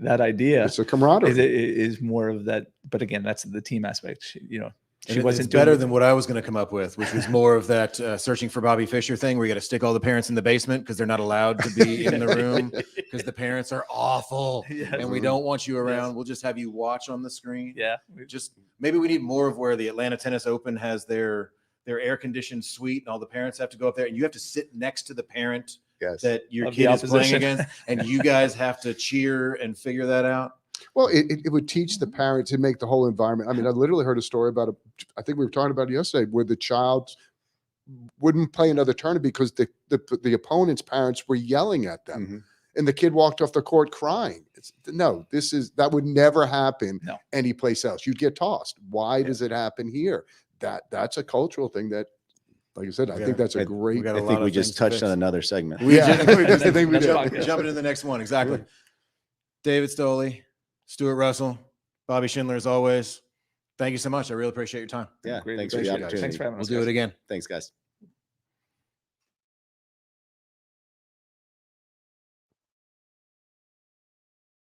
that idea It's a camaraderie. is more of that. But again, that's the team aspect. She And wasn't it's better doing than what I was going to come up with, which was more of that searching for Bobby Fischer thing where you got to stick all the parents in the basement because they're not allowed to be in the room because the parents are awful Yes. and we don't want you around. Yes. We'll just have you watch on the screen. Yeah. Just maybe we need more of where the Atlanta Tennis Open has their air conditioned suite and all the parents have to go up there and you have to sit next to the parent Yes. that your Of the kid is playing opposition. against and you guys have to cheer and figure that out. Well, it would teach the parent to make the whole environment. I mean, I literally heard a story about I think we were talking about it yesterday, where the child wouldn't play another tournament because the opponent's parents were yelling at them, Mhm. and the kid walked off the court crying. That would never happen No. anyplace else. You'd get tossed. Why does it happen here? That's a cultural thing that, like I said, I think that's a great. got I a lot think we of just things to touched on fix. another segment. I think we Next did. podcast. Jump into the next one. Exactly. David Stolle, Stewart Russell, Bobby Schindler, as always. Thank you so much. I really appreciate your time. Yeah. Greatly Thanks for the appreciate it. opportunity. Thanks for having We'll us. do guys. it again. Thanks, guys.